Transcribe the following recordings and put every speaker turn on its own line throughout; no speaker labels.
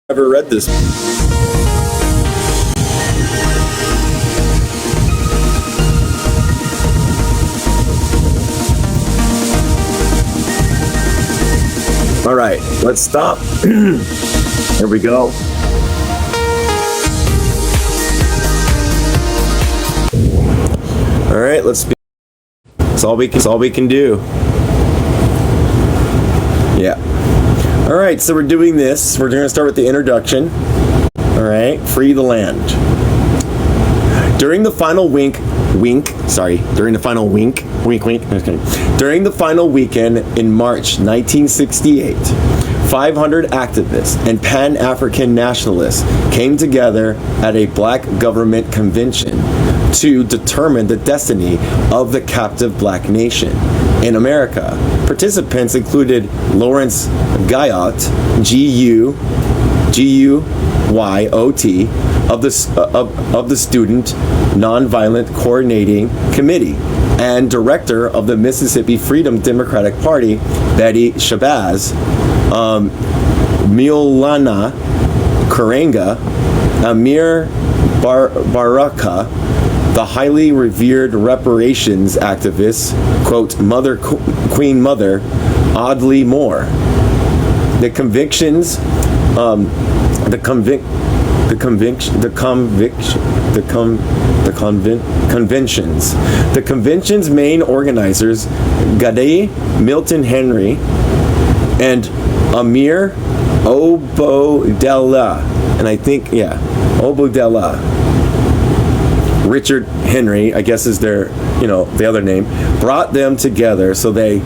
Ever read this? All right, let's stop. Here we go. All right, let's be. That's all we can do. Yeah. All right, so we're doing this. We're going to start with the introduction. All right, free the land. During the final wink, okay. During the final weekend in March 1968, 500 activists and Pan-African nationalists came together at a black government convention to determine the destiny of the captive black nation in America. Participants included Lawrence Guyot, G-U-Y-O-T, of the Student Nonviolent Coordinating Committee, and director of the Mississippi Freedom Democratic Party, Betty Shabazz, Maulana Karenga, Amir Baraka, the highly revered reparations activist, quote, Queen Mother, Audley Moore. The convention's main organizers, Gade Milton Henry and Amir Obodela, Obodela. Richard Henry, I guess is their, the other name, brought them together so they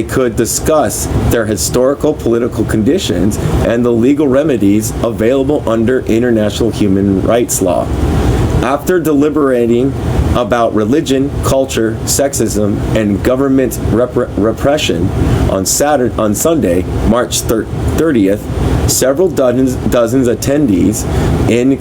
could discuss their historical political conditions and the legal remedies available under international human rights law. After deliberating about religion, culture, sexism, and government repression on Sunday, March 30th, several dozens attendees in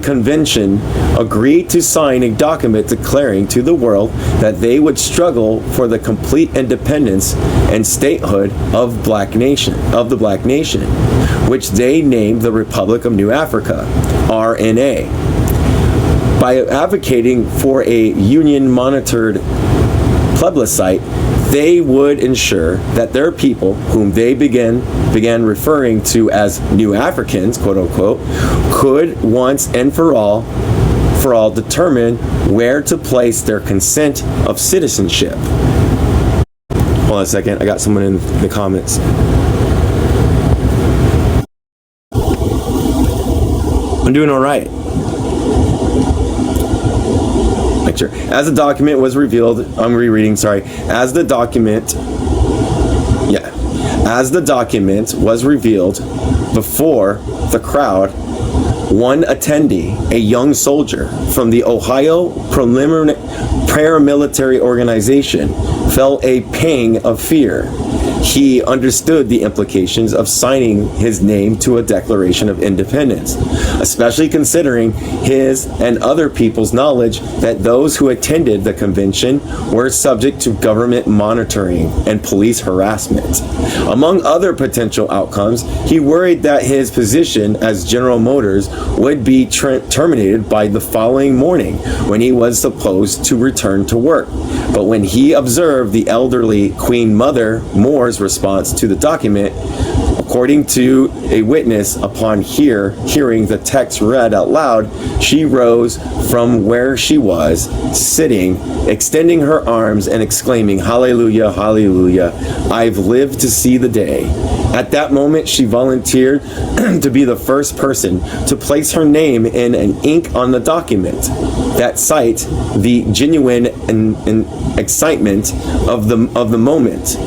convention agreed to sign a document declaring to the world that they would struggle for the complete independence and statehood of the black nation, which they named the Republic of New Africa, RNA. By advocating for a union-monitored plebiscite, they would ensure that their people, whom they began referring to as New Africans, quote unquote, could once and for all determine where to place their consent of citizenship. Hold on a second, I got someone in the comments. I'm doing all right. As the document was revealed, I'm rereading, sorry. As the document was revealed before the crowd, one attendee, a young soldier from the Ohio Paramilitary Organization, felt a pang of fear. He understood the implications of signing his name to a Declaration of Independence, especially considering his and other people's knowledge that those who attended the convention were subject to government monitoring and police harassment. Among other potential outcomes, he worried that his position as General Motors would be terminated by the following morning when he was supposed to return to work. But when he observed the elderly Queen Mother Moore's response to the document, according to a witness, upon hearing the text read out loud, she rose from where she was sitting, extending her arms and exclaiming, "Hallelujah, hallelujah, I've lived to see the day." At that moment, she volunteered to be the first person to place her name in and ink on the document. That sight, the genuine excitement of the moment,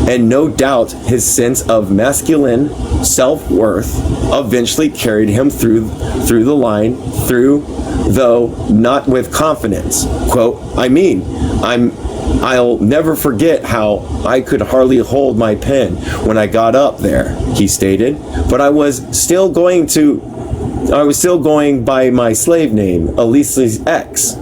and no doubt his sense of masculine self-worth eventually carried him through the line, though not with confidence. Quote, I'll never forget how I could hardly hold my pen when I got up there, he stated, but I was still going by my slave name, Ulysses X.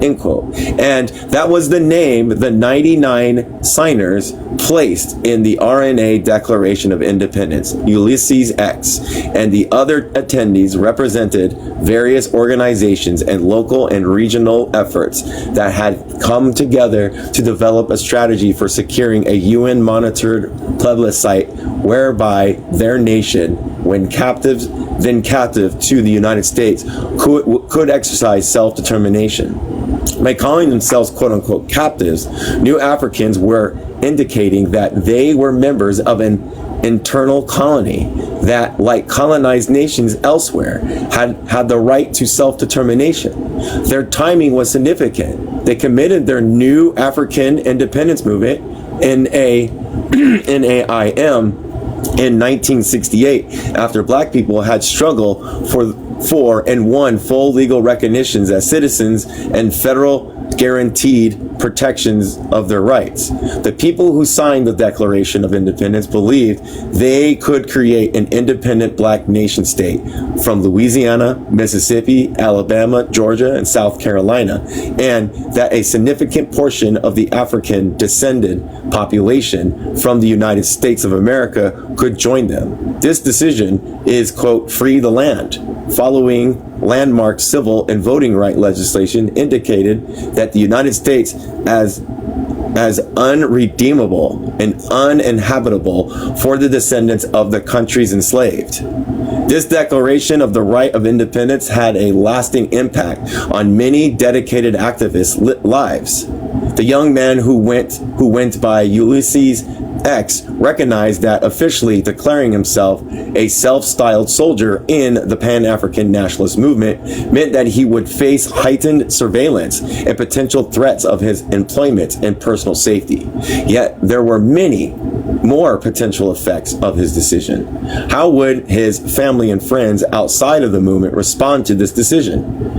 end quote. And that was the name the 99 signers placed in the RNA Declaration of Independence. Ulysses X and the other attendees represented various organizations and local and regional efforts that had come together to develop a strategy for securing a UN monitored plebiscite whereby their nation, when then captive to the United States, could exercise self-determination. By calling themselves quote-unquote captives, New Africans were indicating that they were members of an internal colony that, like colonized nations elsewhere, had the right to self-determination. Their timing was significant. They committed their New African Independence Movement, NAIM, in 1968, after black people had struggled for and won full legal recognitions as citizens and federal guaranteed protections of their rights. The people who signed the Declaration of Independence believed they could create an independent black nation state from Louisiana, Mississippi, Alabama, Georgia, and South Carolina, and that a significant portion of the African descended population from the United States of America could join them. This decision is, quote, free the land. Following landmark civil and voting right legislation indicated that the United States as unredeemable and uninhabitable for the descendants of the countries enslaved. This declaration of the right of independence had a lasting impact on many dedicated activists' lives. The young man who went by Ulysses X recognized that officially declaring himself a self-styled soldier in the Pan-African nationalist movement meant that he would face heightened surveillance and potential threats of his employment and personal safety. Yet there were many more potential effects of his decision. How would his family and friends outside of the movement respond to this decision?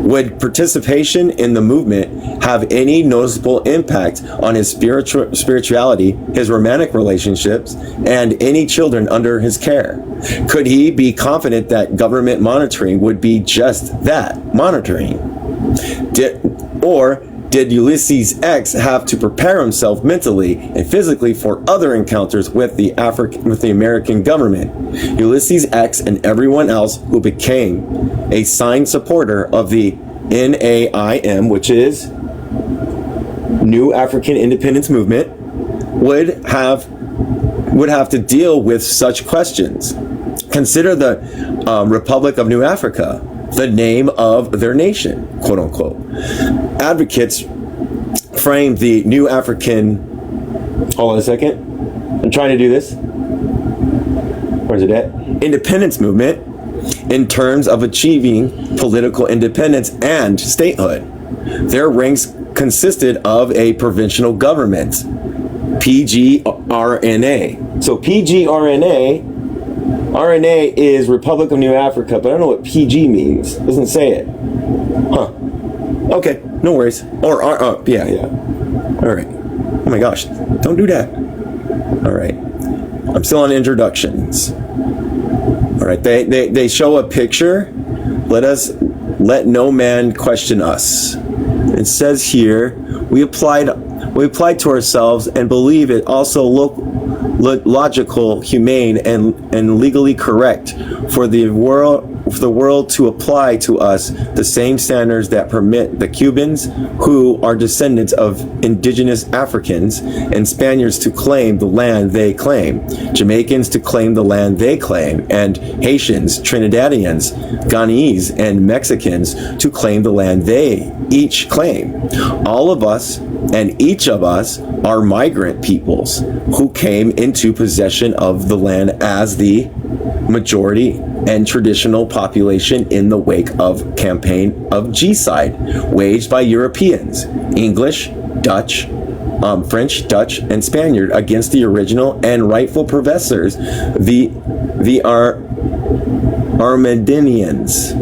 Would participation in the movement have any noticeable impact on his spirituality, his romantic relationships, and any children under his care? Could he be confident that government monitoring would be just that, monitoring? Did Ulysses X have to prepare himself mentally and physically for other encounters with the American government? Ulysses X and everyone else who became a signed supporter of the NAIM, which is New African Independence Movement, would have to deal with such questions. Consider the Republic of New Africa, the name of their nation, quote unquote. Advocates framed the New African, hold on a second, I'm trying to do this. Where's it at? Independence movement in terms of achieving political independence and statehood. Their ranks consisted of a provincial government, PGRNA. So RNA is Republic of New Africa, but I don't know what PG means. It doesn't say it. Huh. Okay, no worries. Yeah. All right. Oh my gosh, don't do that. All right. I'm still on introductions. All right, they show a picture. Let no man question us. It says here, we applied to ourselves and believe it also logical, humane, and legally correct for the world to apply to us the same standards that permit the Cubans, who are descendants of indigenous Africans, and Spaniards to claim the land they claim, Jamaicans to claim the land they claim, and Haitians, Trinidadians, Ghanese, and Mexicans to claim the land they each claim. All of us and each of us are migrant peoples who came into possession of the land as the majority and traditional population in the wake of campaign of genocide waged by Europeans, English, Dutch, French, Dutch, and Spaniard against the original and rightful possessors, the Armenians.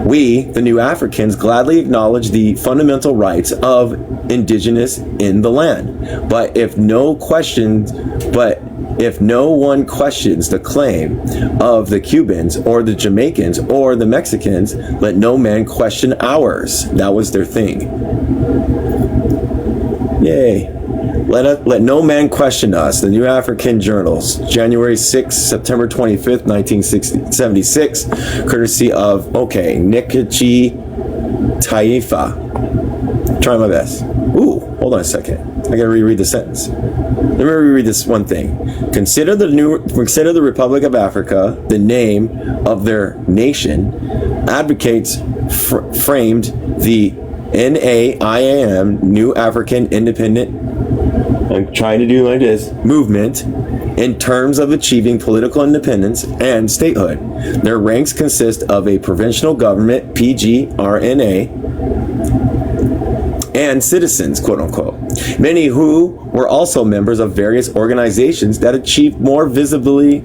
We, the new Africans, gladly acknowledge the fundamental rights of indigenous in the land. But if no one questions the claim of the Cubans or the Jamaicans or the Mexicans, let no man question ours. That was their thing. Yay. Let no man question us. The New African Journals, January 6th, September 25th, 1976, courtesy of, Nkechi Taifa. Try my best. Ooh, hold on a second. I gotta reread the sentence. Let me reread this one thing. Consider the Republic of Africa, the name of their nation, advocates framed the NAIAM, New African Independent, I'm trying to do like this, movement in terms of achieving political independence and statehood. Their ranks consist of a provincial government, PGRNA, and citizens, quote unquote. Many who were also members of various organizations that achieved more visibility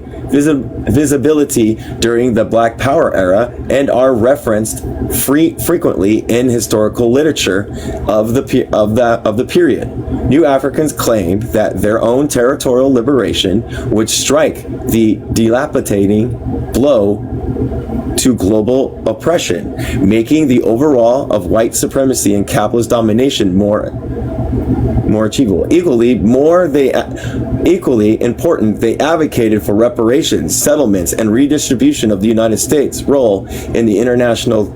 during the Black Power era and are referenced frequently in historical literature of the period. New Africans claimed that their own territorial liberation would strike the dilapidating blow to global oppression, making the overall of white supremacy and capitalist domination more achievable. Equally important, they advocated for reparations, settlements, and redistribution of the United States' role in the international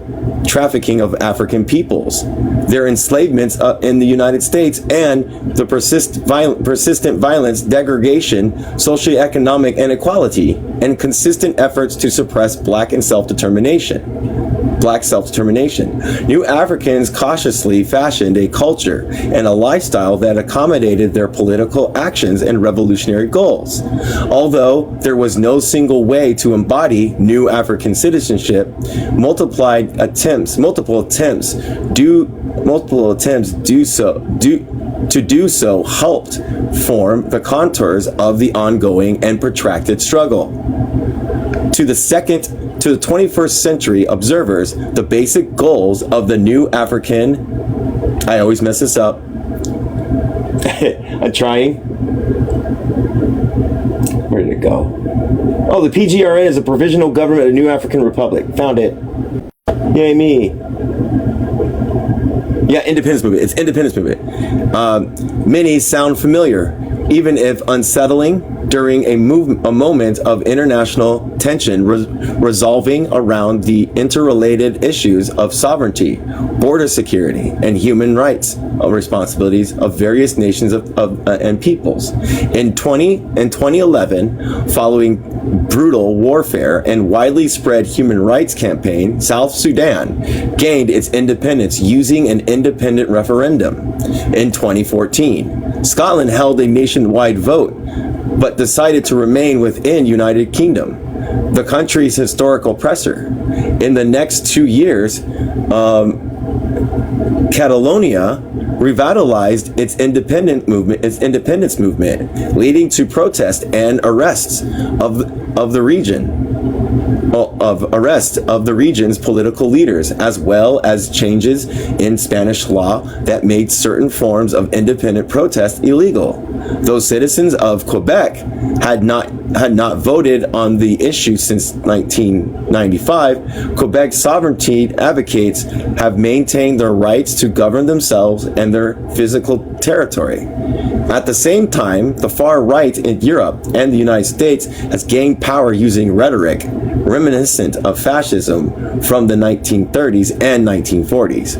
trafficking of African peoples, their enslavements in the United States, and the persistent violence, degradation, socioeconomic inequality, and consistent efforts to suppress black self-determination. New Africans cautiously fashioned a culture and a lifestyle that accommodated their political actions and revolutionary goals. Although there was no single way to embody new African citizenship, multiple attempts to do so helped form the contours of the ongoing and protracted struggle. To the 21st century observers, the basic goals of the new African, I always mess this up, I'm trying, where did it go? Oh, the PGRN is a provisional government of the New African Republic. Found it. Yay me. Yeah, independence movement. It's independence movement. Many sound familiar, even if unsettling, during a moment of international tension resolving around the interrelated issues of sovereignty, border security, and human rights responsibilities of various nations and peoples. In 2011, following brutal warfare and widely spread human rights campaign, South Sudan gained its independence using an independent referendum. In 2014, Scotland held a nationwide vote, but decided to remain within United Kingdom, the country's historical oppressor. In the next 2 years, Catalonia revitalized its independence movement, leading to protests and arrests of the region's political leaders, as well as changes in Spanish law that made certain forms of independent protest illegal. Though citizens of Quebec had not voted on the issue since 1995, Quebec sovereignty advocates have maintained their rights to govern themselves and their physical territory. At the same time, the far right in Europe and the United States has gained power using rhetoric reminiscent of fascism from the 1930s and 1940s.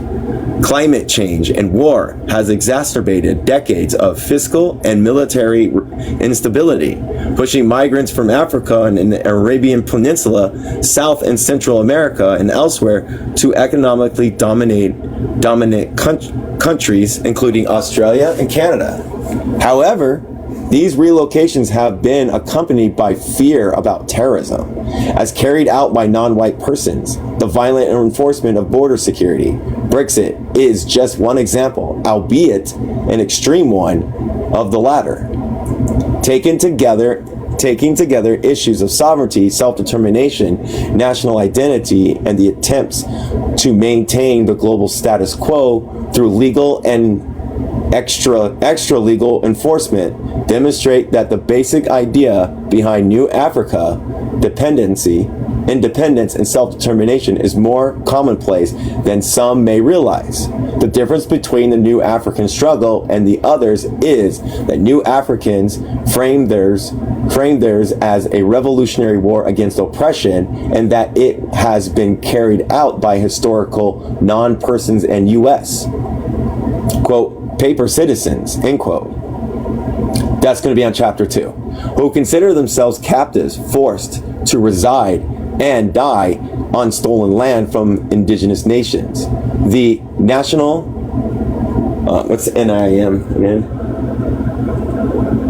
Climate change and war has exacerbated decades of fiscal and military instability, pushing migrants from Africa and the Arabian Peninsula, South and Central America, and elsewhere to economically dominant countries, including Australia and Canada. However, these relocations have been accompanied by fear about terrorism, as carried out by non-white persons, the violent enforcement of border security. Brexit is just one example, albeit an extreme one, of the latter. Taken together, taking together issues of sovereignty, self-determination, national identity, and the attempts to maintain the global status quo through legal and extra legal enforcement, demonstrate that the basic idea behind New Africa, independence, and self-determination is more commonplace than some may realize. The difference between the New African struggle and the others is that New Africans frame theirs as a revolutionary war against oppression, and that it has been carried out by historical non-persons and U.S. quote, paper citizens, end quote. That's going to be on chapter 2. Who consider themselves captives, forced to reside and die on stolen land from indigenous nations. The national, what's NIM again?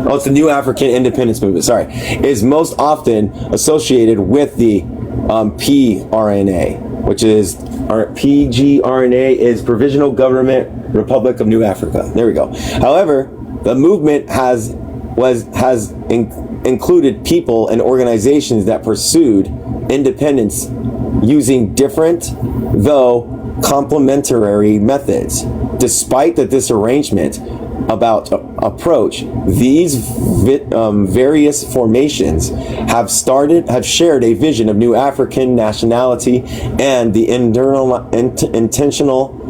Oh, it's the New African Independence Movement, sorry, is most often associated with the PRNA, which is PGRNA is Provisional Government Republic of New Africa. There we go. However, the movement has included people and organizations that pursued independence using different, though complementary methods. Despite the disarrangement about approach, these various formations have shared a vision of New African nationality and the intentional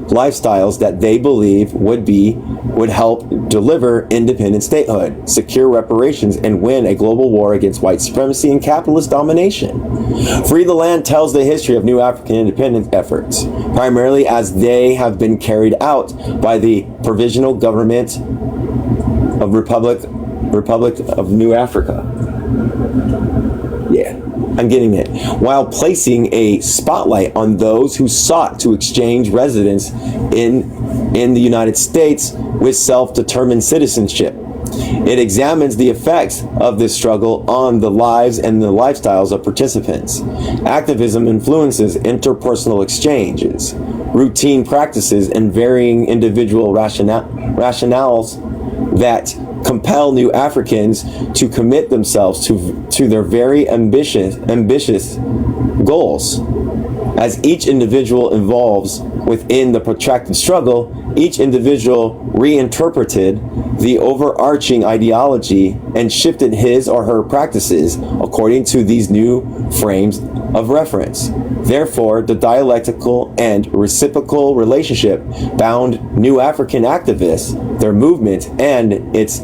lifestyles that they believe would help deliver independent statehood, secure reparations, and win a global war against white supremacy and capitalist domination. Free the Land tells the history of New African independence efforts, primarily as they have been carried out by the Provisional Government of Republic of New Africa. Yeah, I'm getting it. While placing a spotlight on those who sought to exchange residence in the United States with self-determined citizenship. It examines the effects of this struggle on the lives and the lifestyles of participants. Activism influences interpersonal exchanges, routine practices, and varying individual rationales that compel New Africans to commit themselves to their very ambitious goals. As each individual evolves within the protracted struggle, each individual reinterpreted the overarching ideology and shifted his or her practices according to these new frames of reference. Therefore, the dialectical and reciprocal relationship bound New African activists, their movement, and its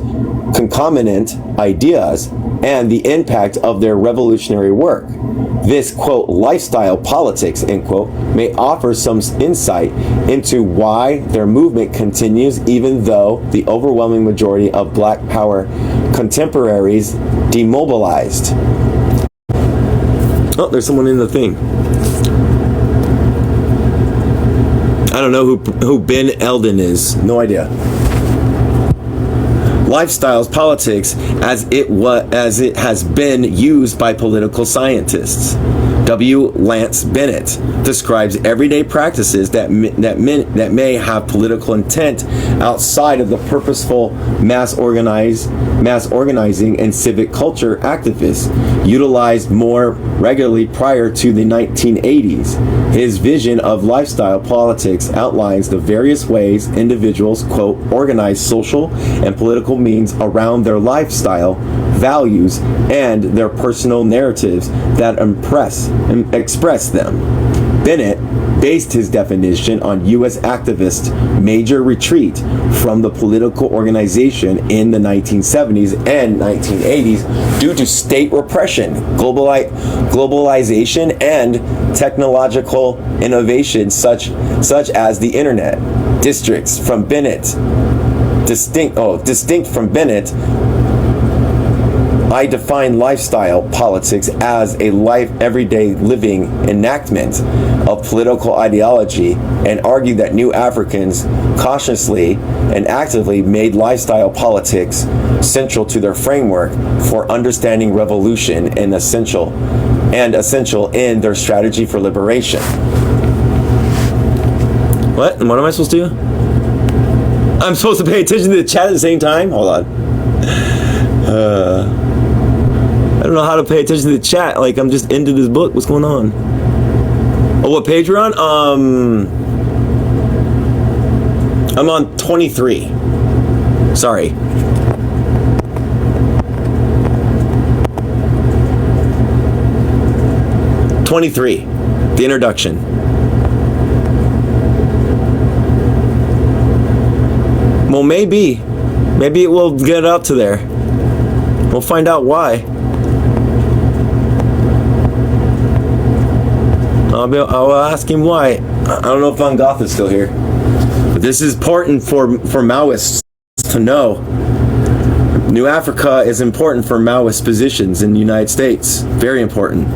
concomitant ideas, and the impact of their revolutionary work. This, quote, lifestyle politics, end quote, may offer some insight into why their movement continues even though the overwhelming majority of Black Power contemporaries demobilized. Oh, there's someone in the thing. I don't know who Ben Eldon is. No idea. Lifestyles politics as it has been used by political scientists. W. Lance Bennett describes everyday practices that may have political intent outside of the purposeful mass organizing and civic culture activists utilized more regularly prior to the 1980s. His vision of lifestyle politics outlines the various ways individuals, quote, organize social and political means around their lifestyle, values, and their personal narratives that express them. Bennett based his definition on U.S. activists' major retreat from the political organization in the 1970s and 1980s due to state repression, globalization, and technological innovations such as the internet. Distinct from Bennett, I define lifestyle politics as a everyday living enactment of political ideology and argue that New Africans consciously and actively made lifestyle politics central to their framework for understanding revolution and essential in their strategy for liberation. What? And what am I supposed to do? I'm supposed to pay attention to the chat at the same time? Hold on. don't know how to pay attention to the chat. Like, I'm just into this book. What's going on? Oh, what page we're on? I'm on 23. Sorry. The introduction. Well, maybe it will get up to there. We'll find out why. I'll ask him why. I don't know if Von Goth is still here, but this is important for Maoists to know. New Africa is important for Maoist positions in the United States. Very important.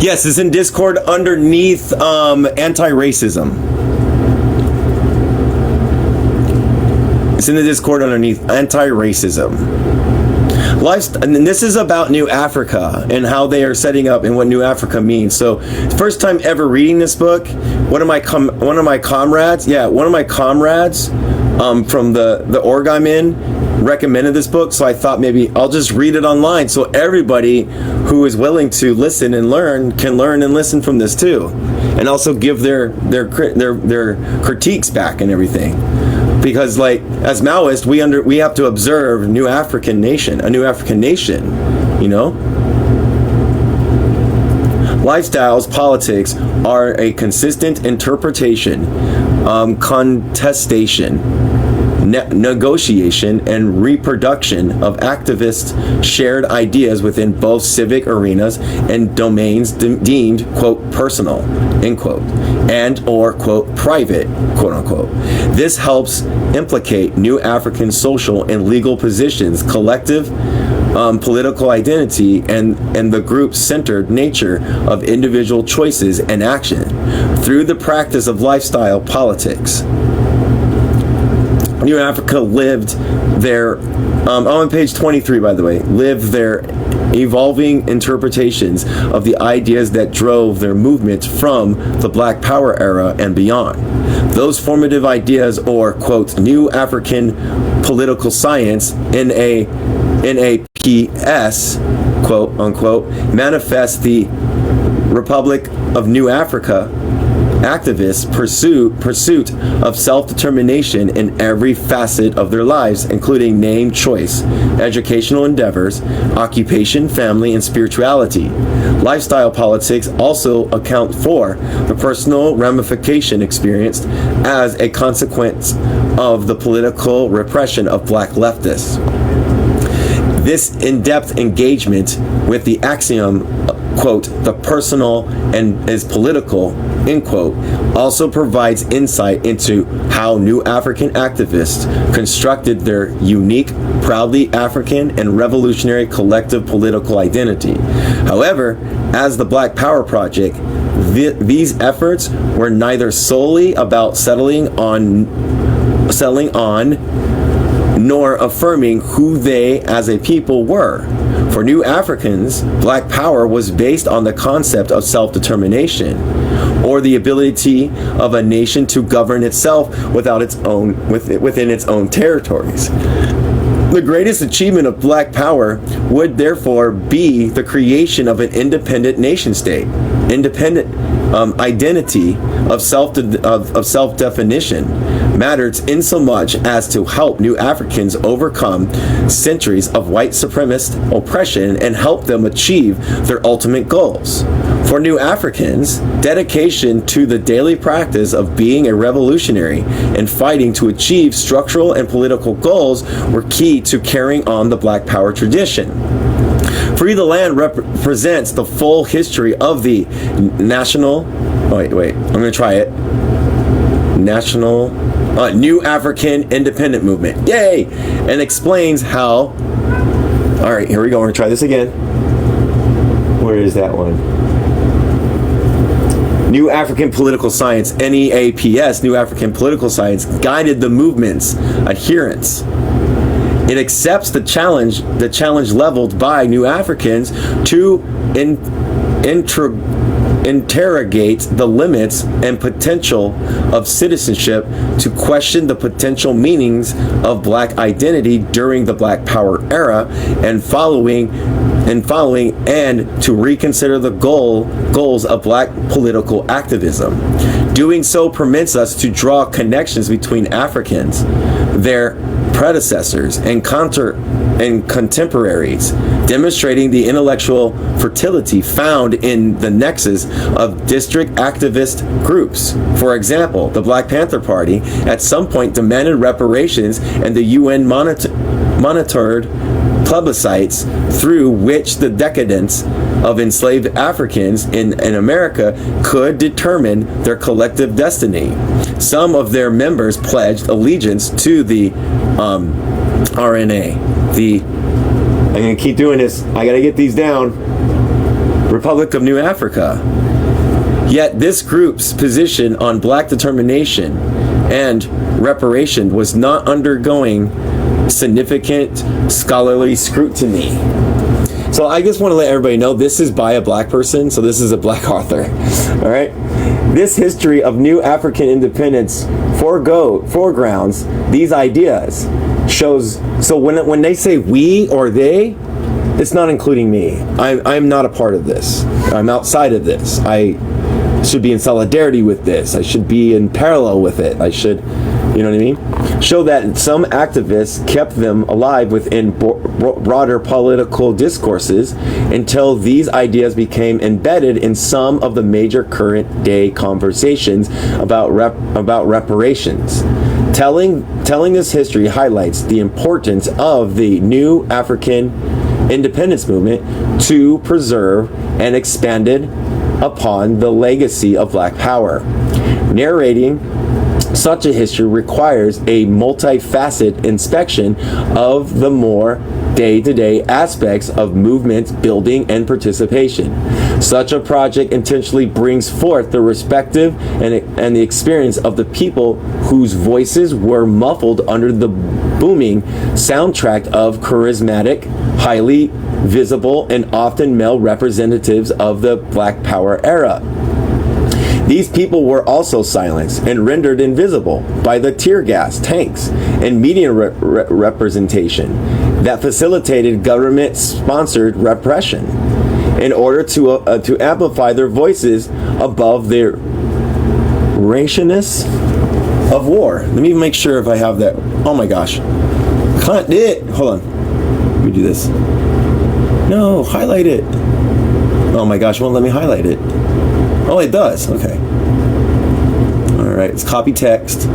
Yes, it's in Discord underneath anti-racism. It's in the Discord underneath anti-racism. And this is about New Africa and how they are setting up and what New Africa means. So, first time ever reading this book, one of my comrades from the org I'm in recommended this book, so I thought maybe I'll just read it online so everybody who is willing to listen and learn can learn and listen from this too, and also give their critiques back and everything. Because, like, as Maoists, we have to observe a new African nation, you know? Lifestyles, politics are a consistent interpretation, contestation, negotiation, and reproduction of activists' shared ideas within both civic arenas and domains deemed, quote, personal, end quote, and or, quote, private, quote unquote. This helps implicate New African social and legal positions, collective political identity, and the group-centered nature of individual choices and action through the practice of lifestyle politics. New Africa lived their, on page 23, by the way, lived their evolving interpretations of the ideas that drove their movement from the Black Power era and beyond. Those formative ideas, or, quote, New African political science, NAPS, quote unquote, manifest the Republic of New Africa activists' pursuit of self-determination in every facet of their lives, including name choice, educational endeavors, occupation, family, and spirituality. Lifestyle politics also account for the personal ramification experienced as a consequence of the political repression of black leftists. This in-depth engagement with the axiom, quote, the personal and is political, end quote, also provides insight into how New African activists constructed their unique, proudly African and revolutionary collective political identity. However, as the Black Power Project, these efforts were neither solely about settling on nor affirming who they as a people were. For New Africans, Black Power was based on the concept of self-determination, or the ability of a nation to govern itself within its own territories. The greatest achievement of Black Power would therefore be the creation of an independent nation state, independent identity of self-definition mattered insomuch as to help New Africans overcome centuries of white supremacist oppression and help them achieve their ultimate goals. For New Africans, dedication to the daily practice of being a revolutionary and fighting to achieve structural and political goals were key to carrying on the Black Power tradition. Free the Land represents the full history of the New African independent movement. Yay! And explains how. All right, here we go. We're gonna try this again. Where is that one? New African Political Science, NEAPS, New African Political Science, guided the movement's adherents. It accepts the challenge leveled by New Africans to interrogate the limits and potential of citizenship, to question the potential meanings of black identity during the Black Power era and following, and to reconsider the goals of black political activism. Doing so permits us to draw connections between Africans, their predecessors, and contemporaries, demonstrating the intellectual fertility found in the nexus of district activist groups. For example, the Black Panther Party at some point demanded reparations, and the UN monitored plebiscites through which the decadence of enslaved Africans in America could determine their collective destiny. Some of their members pledged allegiance to the RNA, I'm going to keep doing this, I got to get these down, Republic of New Africa. Yet this group's position on black determination and reparation was not undergoing significant scholarly scrutiny. So I just want to let everybody know this is by a black person, so this is a black author. All right. This history of new African independence foregrounds these ideas. Shows, so when they say we or they, it's not including me. I'm not a part of this. I'm outside of this. I should be in solidarity with this. I should be in parallel with it. I should, you know what I mean? Show that some activists kept them alive within broader political discourses until these ideas became embedded in some of the major current day conversations about reparations. Telling this history highlights the importance of the new African independence movement to preserve and expanded upon the legacy of Black Power. Narrating such a history requires a multifaceted inspection of the more day-to-day aspects of movement building and participation. Such a project intentionally brings forth the perspective and the experience of the people whose voices were muffled under the booming soundtrack of charismatic, highly visible, and often male representatives of the Black Power era. These people were also silenced and rendered invisible by the tear gas, tanks, and media representation that facilitated government-sponsored repression in order to amplify their voices above the raucousness of war. Let me make sure if I have that. Oh my gosh. Can't do it. Hold on. Let me do this. No, highlight it. Oh my gosh, won't let me highlight it. Oh, it does. Okay. All right, it's copy text.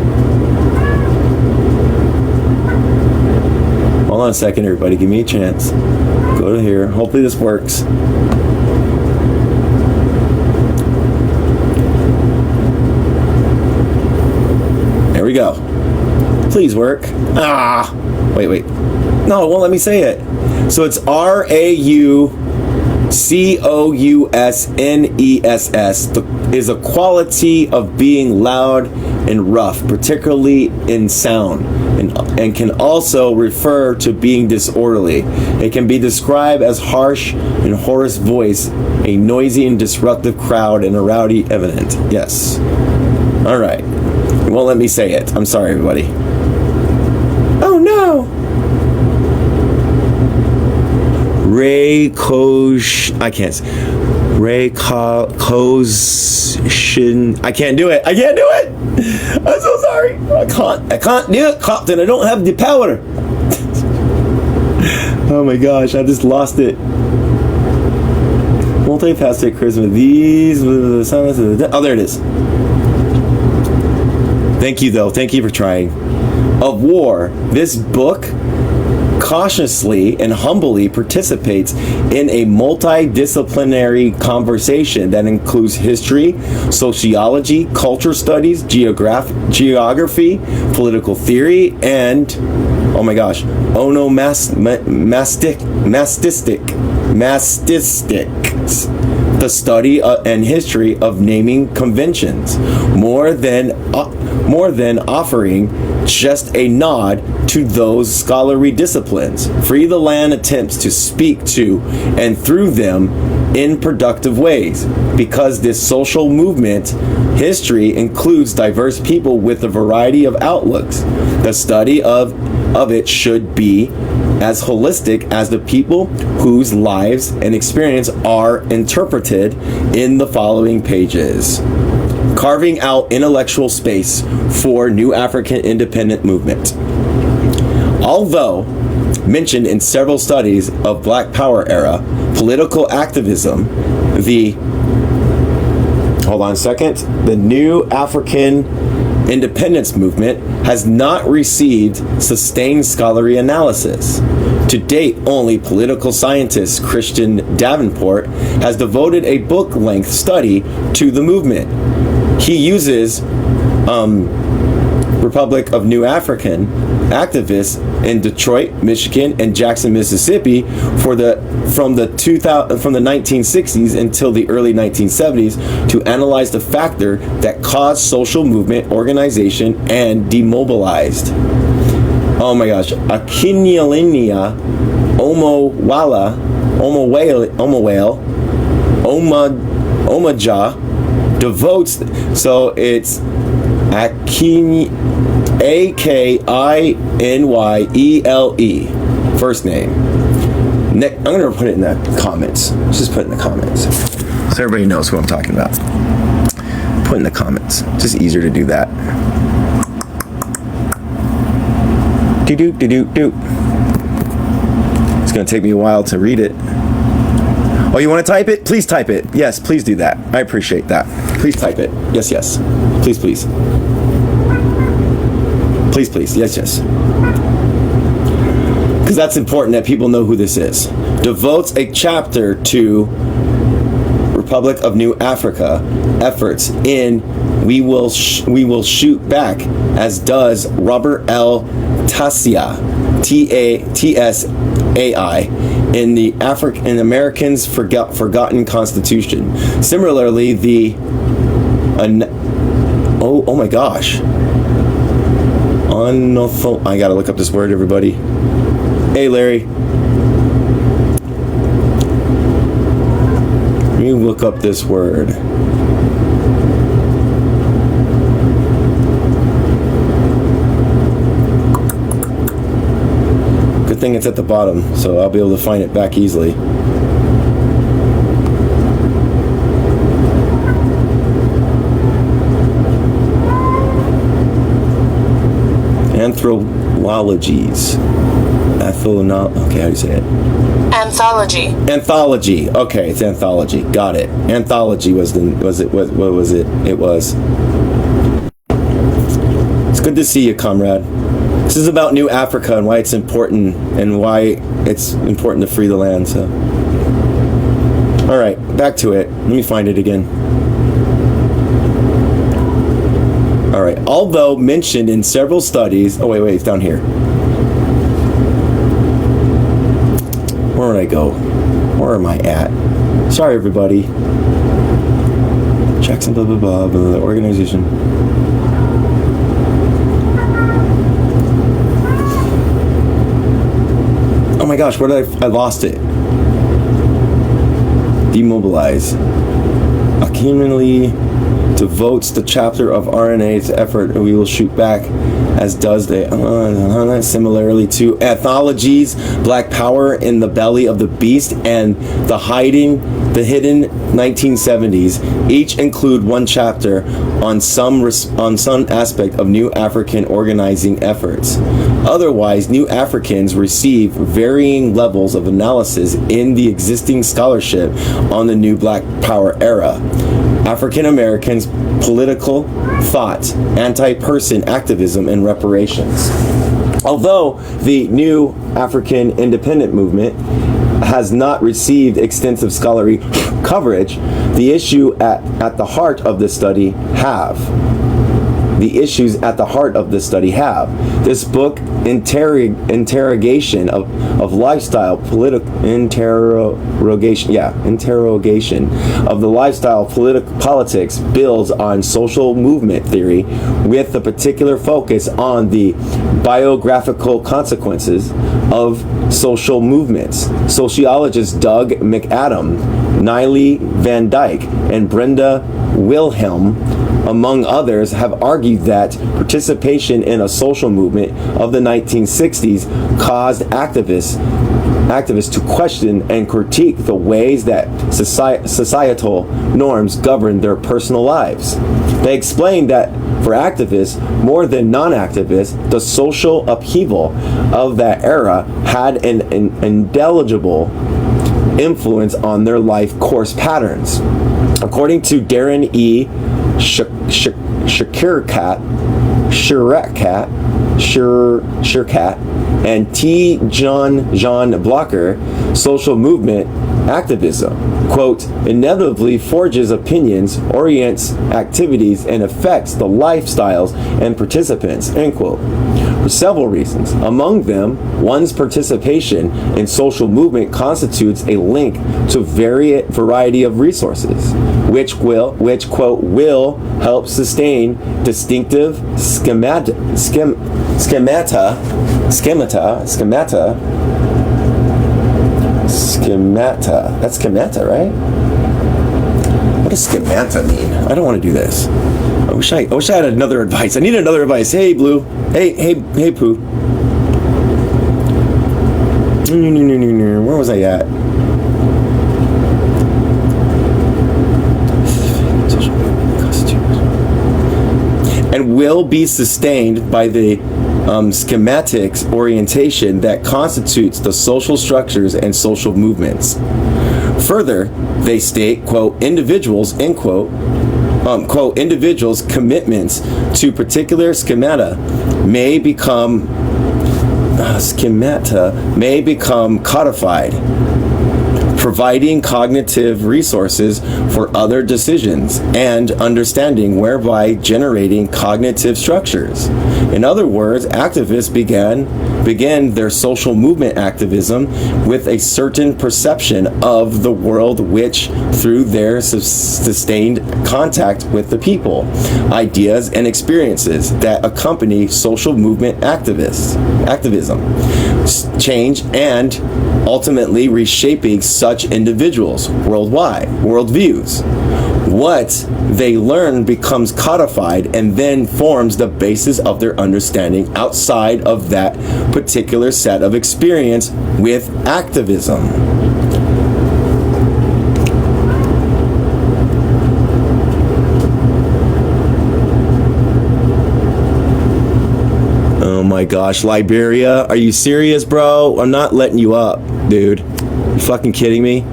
Hold on a second, everybody. Give me a chance. Go to here. Hopefully this works. There we go. Please work. Ah. Wait. No, it won't let me say it. So it's RAUCOUSNESS is a quality of being loud and rough, particularly in sound, and can also refer to being disorderly. It can be described as harsh and hoarse voice, a noisy and disruptive crowd, and a rowdy evident. Yes. All right. It won't let me say it. I'm sorry, everybody. Oh no. I can't say. I can't do it. I'm so sorry. I can't do it, Captain. I don't have the power. Oh my gosh, I just lost it. Multifaceted charisma. Oh, there it is. Thank you, though. Thank you for trying. Of War. This book cautiously and humbly participates in a multidisciplinary conversation that includes history, sociology, culture studies, geography, political theory, and, oh my gosh, onomasticistics, the study and history of naming conventions, more than offering just a nod to those scholarly disciplines. Free the Land attempts to speak to and through them in productive ways, because this social movement history includes diverse people with a variety of outlooks. The study of it should be as holistic as the people whose lives and experience are interpreted in the following pages. Carving out intellectual space for New African Independent Movement. Although mentioned in several studies of Black Power era political activism, the New African Independence Movement has not received sustained scholarly analysis. To date, only political scientist Christian Davenport has devoted a book-length study to the movement. He uses Republic of New African activists in Detroit, Michigan, and Jackson, Mississippi from the 1960s until the early 1970s to analyze the factor that caused social movement organization and demobilized. Oh my gosh, Akinyalinia Omaja devotes, so it's Akinyele, first name. I'm going to put it in the comments. Just put it in the comments so everybody knows who I'm talking about. Put in the comments. Just easier to do that. Do. It's going to take me a while to read it. Oh, you want to type it? Please type it. Yes, please do that. I appreciate that. Please type it. Yes. Please. Please. Yes. Because that's important that people know who this is. Devotes a chapter to Republic of New Africa efforts in We Will Shoot Back, as does Robert L. Tassia, TSAI, in the Americans Forgotten Constitution. Similarly, the oh my gosh, I gotta look up this word, everybody. Hey, Larry, let me look up this word. Good thing it's at the bottom, so I'll be able to find it back easily. Anthropologies. Okay, how do you say it? Anthology. Okay, it's anthology. Got it. Anthology was it? It was. It's good to see you, comrade. This is about New Africa and why it's important and why it's important to free the land. So, all right, back to it. Let me find it again. All right. Although mentioned in several studies. Oh wait, it's down here. Where would I go? Where am I at? Sorry, everybody. Jackson, blah, blah, blah, blah, the organization. Oh my gosh, where did I lost it. Demobilize. Accumulatively devotes the chapter of RNA's effort, and We Will Shoot Back, as does the similarly to anthologies Black Power in the Belly of the Beast and the Hidden 1970s. Each include one chapter on some aspect of New African organizing efforts. Otherwise, New Africans receive varying levels of analysis in the existing scholarship on the new Black Power era. African Americans, political thought, anti-person activism, and reparations. Although the New African Independent Movement has not received extensive scholarly coverage, the issue at the heart of this study have. the issues at the heart of this study have. This book, interrogation of lifestyle, interrogation of the lifestyle politics, builds on social movement theory with a particular focus on the biographical consequences of social movements. Sociologists Doug McAdam, Niley Van Dyke, and Brenda Wilhelm, among others, have argued that participation in a social movement of the 1960s caused activists to question and critique the ways that societal norms govern their personal lives. They explained that for activists, more than non-activists, the social upheaval of that era had an indelible influence on their life course patterns. According to Darren E. Shirkat and T. John Blocker, social movement activism, quote, inevitably forges opinions, orients activities, and affects the lifestyles and participants, end quote. For several reasons. Among them, one's participation in social movement constitutes a link to variety of resources, which quote, will help sustain distinctive schemata. That's schemata, right? What does schemata mean? I don't want to do this. I wish I had another advice. I need another advice. Hey, Blue. Hey, Pooh. Where was I at? And will be sustained by the schematics orientation that constitutes the social structures and social movements. Further, they state, quote, individuals, end quote, individuals' commitments to particular schemata may become codified, providing cognitive resources for other decisions and understanding, whereby generating cognitive structures. In other words, activists began their social movement activism with a certain perception of the world, which, through their sustained contact with the people, ideas, and experiences that accompany social movement activism, change, and ultimately reshaping such individuals' worldviews. What they learn becomes codified and then forms the basis of their understanding outside of that particular set of experience with activism. Oh my gosh, Liberia, are you serious, bro? I'm not letting you up, dude. You fucking kidding me?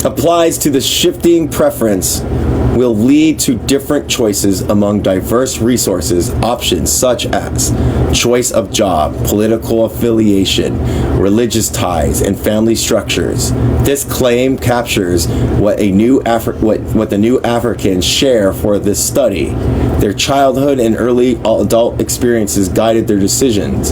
Applies to the shifting preference will lead to different choices among diverse resources options, such as choice of job, political affiliation, religious ties, and family structures. This claim captures what the new Africans share for this study. Their childhood and early adult experiences guided their decisions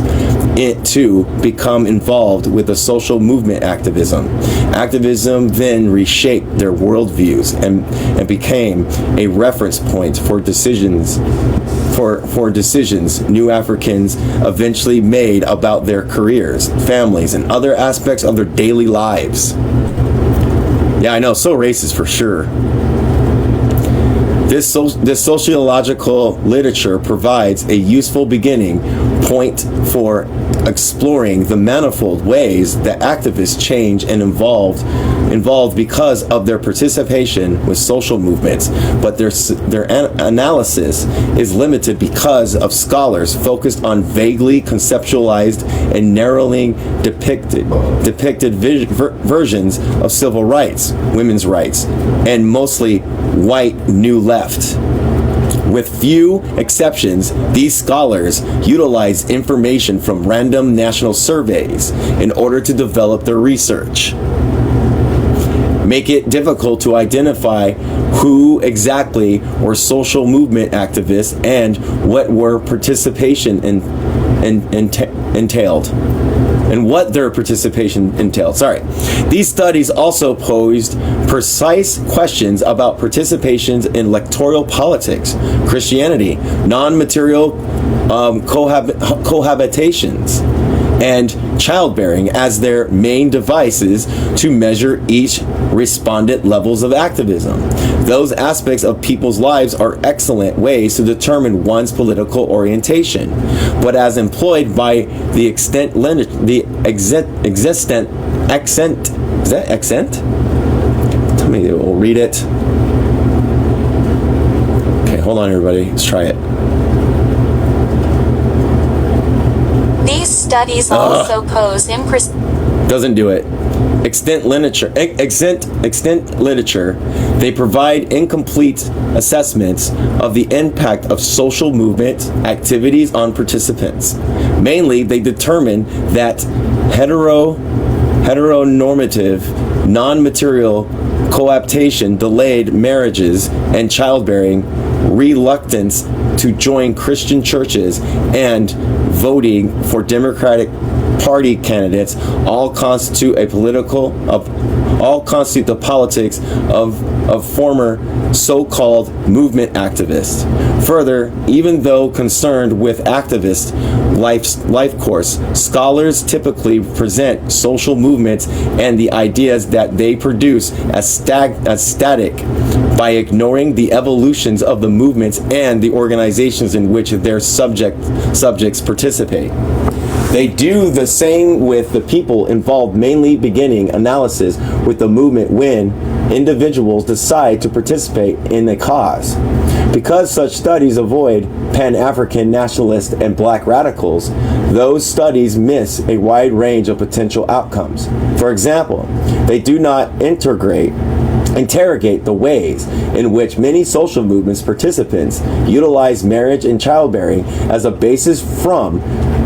to become involved with the social movement activism. Activism then reshaped their worldviews and became a reference point for decisions new Africans eventually made about their careers, families, and other aspects of their daily lives. Yeah, I know, so racist for sure. This sociological literature provides a useful beginning point for exploring the manifold ways that activists change and evolved because of their participation with social movements, but their analysis is limited because of scholars focused on vaguely conceptualized and narrowly depicted versions of civil rights, women's rights, and mostly white New Left. With few exceptions, these scholars utilize information from random national surveys in order to develop their research. make it difficult to identify who exactly were social movement activists and what were participation entailed. And what their participation entailed. These studies also posed precise questions about participations in electoral politics, Christianity, non-material cohabitations, and childbearing as their main devices to measure each respondent levels of activism. Those aspects of people's lives are excellent ways to determine one's political orientation, but as employed by the existent accent, is that accent? Tell me, we'll read it. Okay, hold on everybody, let's try it.
These studies also pose
doesn't do it. Extant literature. They provide incomplete assessments of the impact of social movement activities on participants. Mainly, they determine that heteronormative, non-material cohabitation, delayed marriages, and childbearing, reluctance to join Christian churches, and voting for Democratic Party candidates all constitute the politics of former so-called movement activists. Further, even though concerned with activist life course, scholars typically present social movements and the ideas that they produce as static by ignoring the evolutions of the movements and the organizations in which their subjects participate. They do the same with the people involved, mainly beginning analysis with the movement when individuals decide to participate in a cause. Because such studies avoid Pan-African nationalists and black radicals, those studies miss a wide range of potential outcomes. For example, they do not interrogate the ways in which many social movements participants utilize marriage and childbearing as a basis from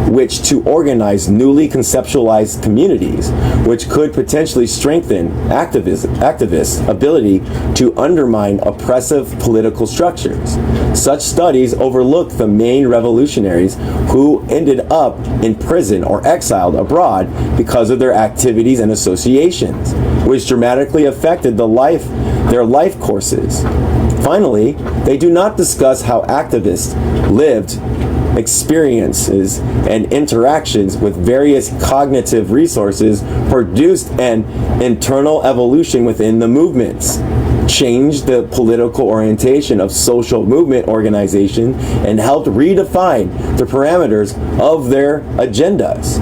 which to organize newly conceptualized communities, which could potentially strengthen activists' ability to undermine oppressive political structures. Such studies overlook the main revolutionaries who ended up in prison or exiled abroad because of their activities and associations, which dramatically affected their life courses. Finally, they do not discuss how activists lived experiences and interactions with various cognitive resources produced an internal evolution within the movements, changed the political orientation of social movement organization, and helped redefine the parameters of their agendas.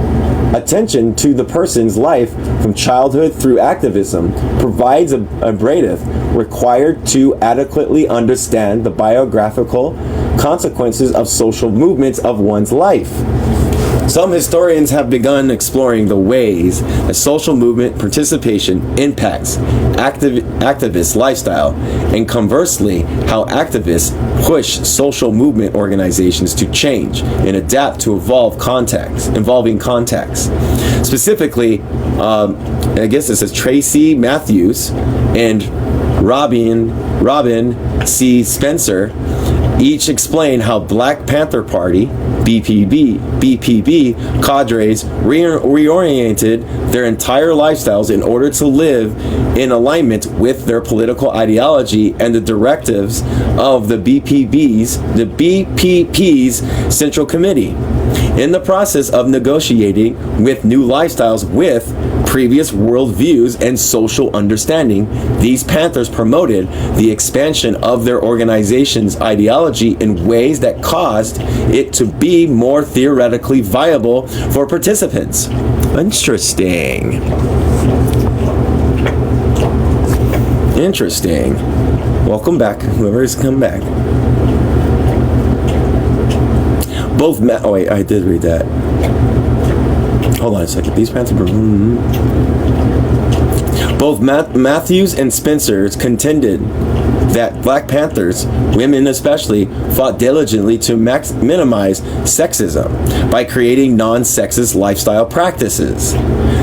Attention to the person's life from childhood through activism provides a brief required to adequately understand the biographical consequences of social movements of one's life. Some historians have begun exploring the ways that social movement participation impacts activist lifestyle, and conversely, how activists push social movement organizations to change and adapt to evolving contexts. Specifically, I guess it says Tracy Matthews and Robin C. Spencer each explain how Black Panther Party BPB cadres reoriented their entire lifestyles in order to live in alignment with their political ideology and the directives of the BPP's Central Committee. In the process of negotiating with new lifestyles with previous worldviews and social understanding, these Panthers promoted the expansion of their organization's ideology in ways that caused it to be more theoretically viable for participants. Interesting. Welcome back, whoever's come back. Oh wait, I did read that. Hold on a second. These Panthers. Both Matthews and Spencer contended that Black Panthers, women especially, fought diligently to minimize sexism by creating non-sexist lifestyle practices.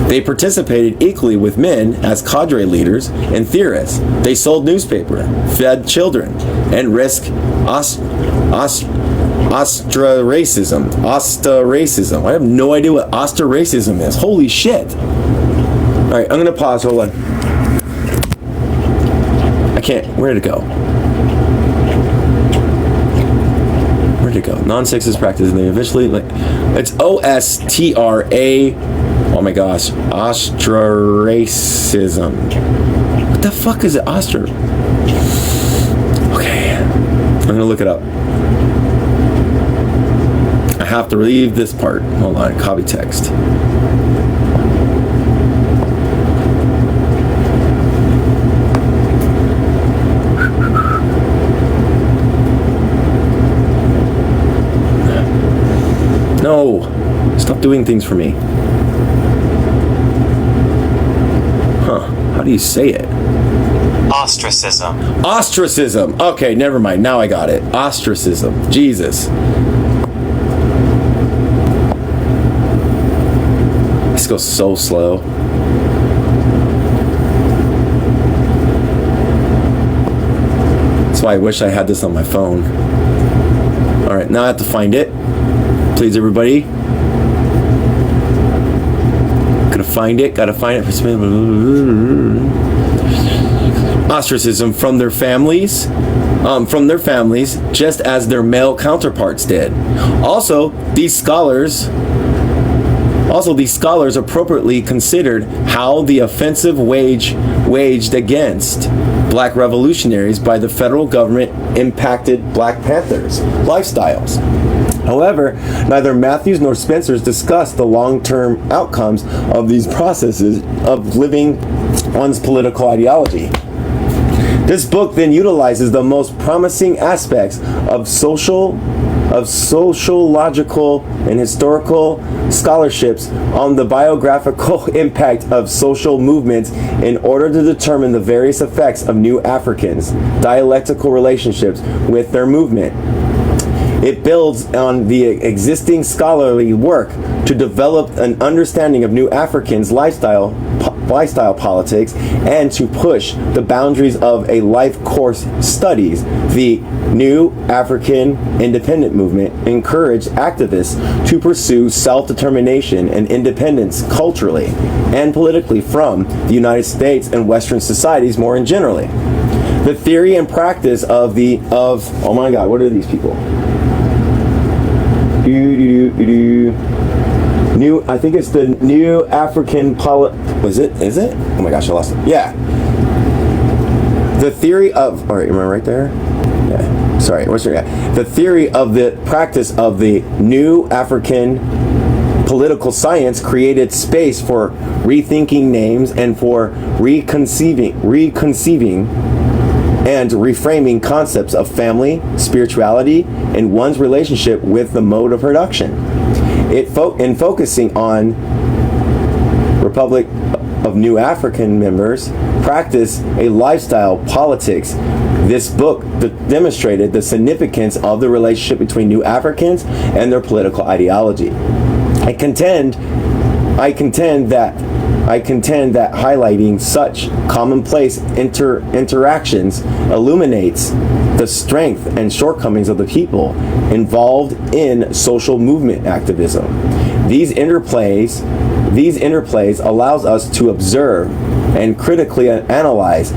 They participated equally with men as cadre leaders and theorists. They sold newspaper, fed children, and risked ostracism. I have no idea what ostracism is. Holy shit. All right, I'm going to pause. Hold on. I can't. Where'd it go? Where'd it go? Non-sexist practice. And they eventually, it's OSTRA. Oh my gosh. Ostracism. What the fuck is it? Okay. I'm going to look it up. I have to leave this part. Hold on. Copy text. No. Stop doing things for me. Huh. How do you say it?
Ostracism.
Ostracism. Okay, never mind. Now I got it. Ostracism. Jesus. This goes so slow. That's why I wish I had this on my phone. Alright, now I have to find it. Please, everybody. Gotta find it. Ostracism from their families. Just as their male counterparts did. Also, these scholars appropriately considered how the offensive waged against Black revolutionaries by the federal government impacted Black Panthers' lifestyles. However, neither Matthews nor Spencer discussed the long-term outcomes of these processes of living one's political ideology. This book then utilizes the most promising aspects of sociological and historical scholarships on the biographical impact of social movements in order to determine the various effects of New Africans' dialectical relationships with their movement. It builds on the existing scholarly work to develop an understanding of New Africans' lifestyle politics and to push the boundaries of a life course studies. The New African Independent Movement encouraged activists to pursue self-determination and independence culturally and politically from the United States and Western societies more generally. The theory and practice of oh my god, what are these people? I think it's the New African Is it? Oh my gosh, I lost it. Yeah. The theory of, alright, am I right there? Yeah. Sorry, the theory of the practice of the New African political science created space for rethinking names and for reconceiving and reframing concepts of family, spirituality, and one's relationship with the mode of production. In focusing on Republic of New African members practice a lifestyle politics, this book demonstrated the significance of the relationship between New Africans and their political ideology. I contend that highlighting such commonplace interactions illuminates the strength and shortcomings of the people involved in social movement activism. These interplays allows us to observe and critically analyze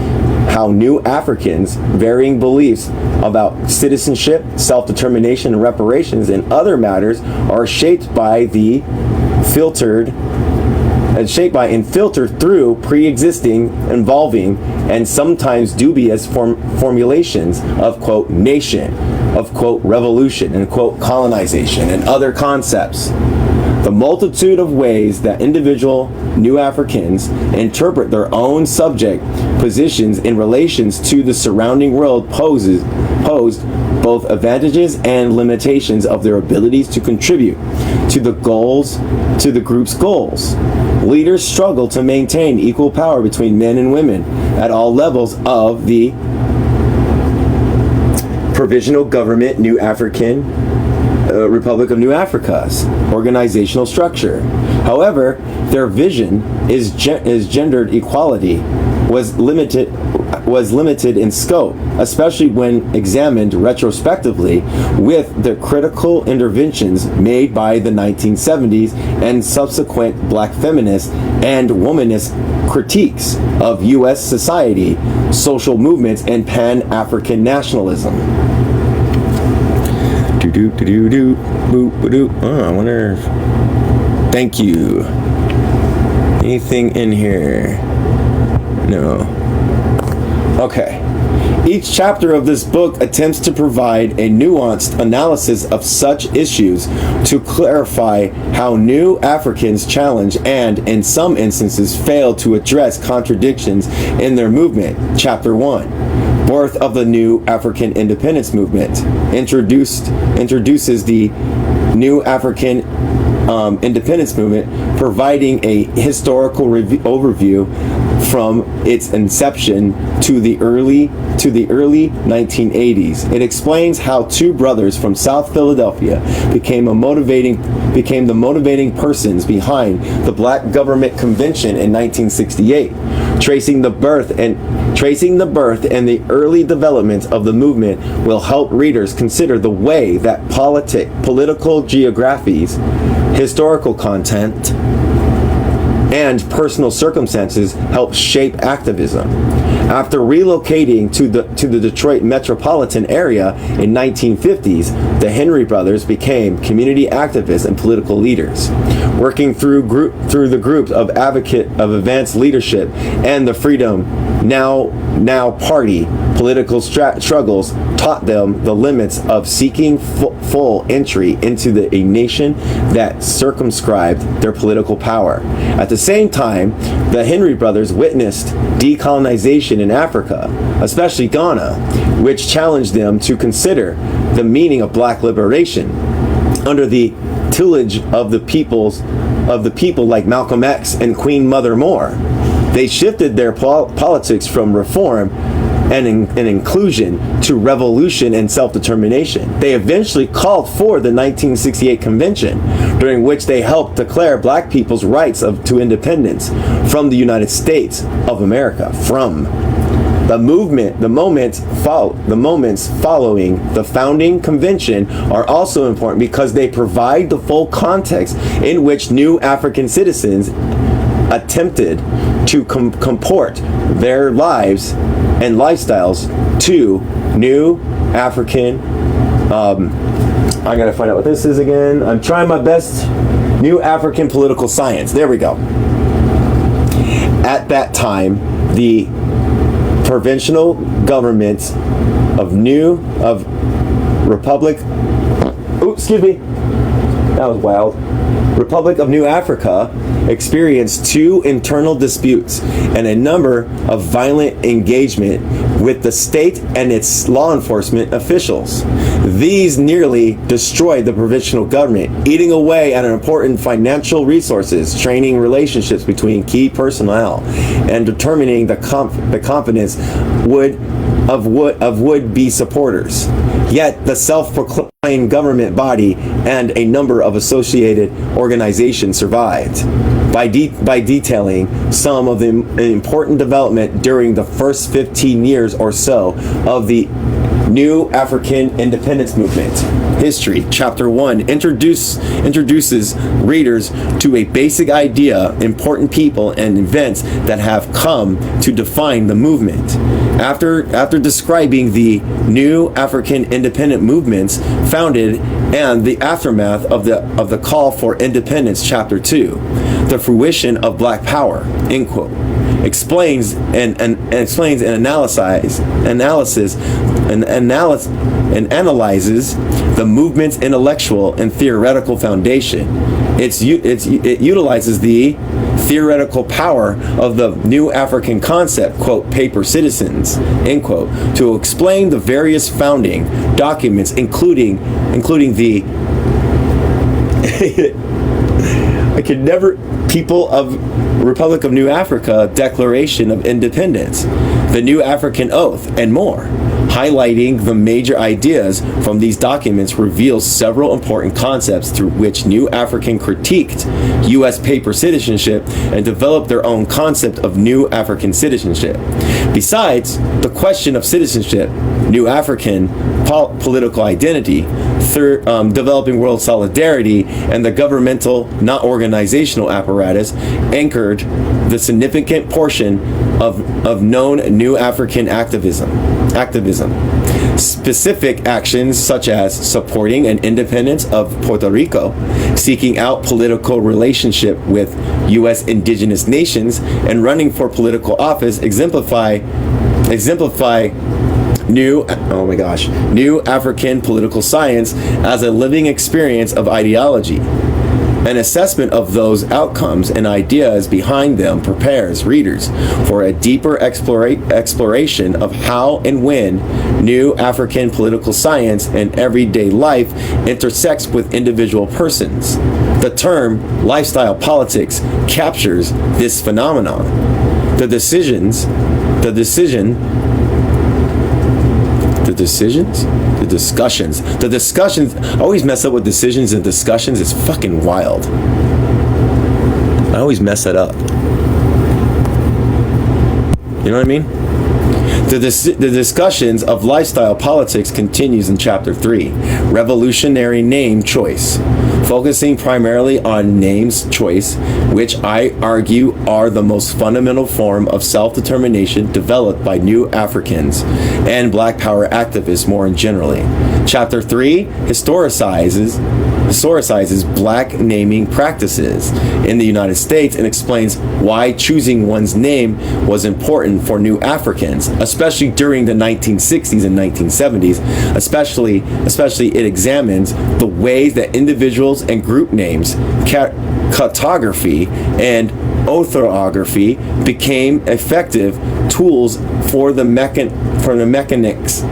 how New Africans' varying beliefs about citizenship, self-determination, and reparations and other matters are shaped by and filtered through pre-existing, involving, and sometimes dubious formulations of, quote, nation, of, quote, revolution, and, quote, colonization, and other concepts. The multitude of ways that individual New Africans interpret their own subject positions in relations to the surrounding world posed both advantages and limitations of their abilities to contribute to the group's goals. Leaders struggle to maintain equal power between men and women at all levels of the Provisional Government New African Republic of New Africa's organizational structure. However, their vision is gendered equality was limited in scope, especially when examined retrospectively with the critical interventions made by the 1970s and subsequent black feminist and womanist critiques of U.S. society, social movements, and Pan-African nationalism. I wonder. Thank you. Anything in here? No. Okay. Each chapter of this book attempts to provide a nuanced analysis of such issues to clarify how New Africans challenge and, in some instances, fail to address contradictions in their movement. Chapter 1. Birth of the New African Independence Movement introduces the New African Independence Movement, providing a historical overview from its inception to the early 1980s. It explains how two brothers from South Philadelphia became the motivating persons behind the Black Government Convention in 1968, tracing the birth and the early development of the movement will help readers consider the way that political geographies, historical content, and personal circumstances help shape activism. After relocating to the Detroit metropolitan area in 1950s, the Henry brothers became community activists and political leaders, working through the groups of advocate of advanced leadership and the Freedom Now Party. Political struggles taught them the limits of seeking full entry into a nation that circumscribed their political power. At the same time, the Henry brothers witnessed decolonization in Africa, especially Ghana, which challenged them to consider the meaning of black liberation under the tutelage of the people like Malcolm X and Queen Mother Moore. They shifted their politics from reform and inclusion to revolution and self-determination. They eventually called for the 1968 convention, during which they helped declare black people's rights to independence from the United States of America. The moments following the founding convention are also important because they provide the full context in which new African citizens attempted to comport their lives and lifestyles to New African, I gotta find out what this is again. I'm trying my best. New African political science. There we go. At that time, the provincial governments of Republic, that was wild. Republic of New Africa experienced two internal disputes and a number of violent engagement with the state and its law enforcement officials. These nearly destroyed the provincial government, eating away at important financial resources, training relationships between key personnel, and determining the confidence of would-be supporters. Yet the self-proclaimed government body and a number of associated organizations survived. By detailing some of the important development during the first 15 years or so of the New African Independence Movement. History. Chapter 1 introduces readers to a basic idea, important people, and events that have come to define the movement. After describing the New African Independent movements founded and the aftermath of the call for independence, Chapter 2, the fruition of Black Power, end quote, explains and analyzes the movement's intellectual and theoretical foundation. It utilizes the theoretical power of the New African concept, quote, paper citizens, end quote, to explain the various founding documents, including the I could never, people of Republic of New Africa Declaration of Independence, the New African Oath, and more. Highlighting the major ideas from these documents reveals several important concepts through which New African critiqued U.S. paper citizenship and developed their own concept of New African citizenship. Besides the question of citizenship, New African political identity, developing world solidarity, and the governmental, not organizational apparatus anchored the significant portion of known New African activism. Specific actions such as supporting an independence of Puerto Rico, seeking out political relationship with U.S. indigenous nations, and running for political office exemplify New African political science as a living experience of ideology. An assessment of those outcomes and ideas behind them prepares readers for a deeper exploration of how and when New African political science and everyday life intersects with individual persons. The term lifestyle politics captures this phenomenon. The discussions, I always mess up with decisions and discussions. It's fucking wild. I always mess it up. You know what I mean? The discussions of lifestyle politics continues in Chapter 3, Revolutionary Name Choice, focusing primarily on names choice, which I argue are the most fundamental form of self-determination developed by New Africans and Black Power activists more generally. Chapter 3 historicizes Black naming practices in the United States and explains why choosing one's name was important for New Africans, especially during the 1960s and 1970s. Especially it examines the ways that individuals and group names, cartography, and orthography became effective tools for the mechanics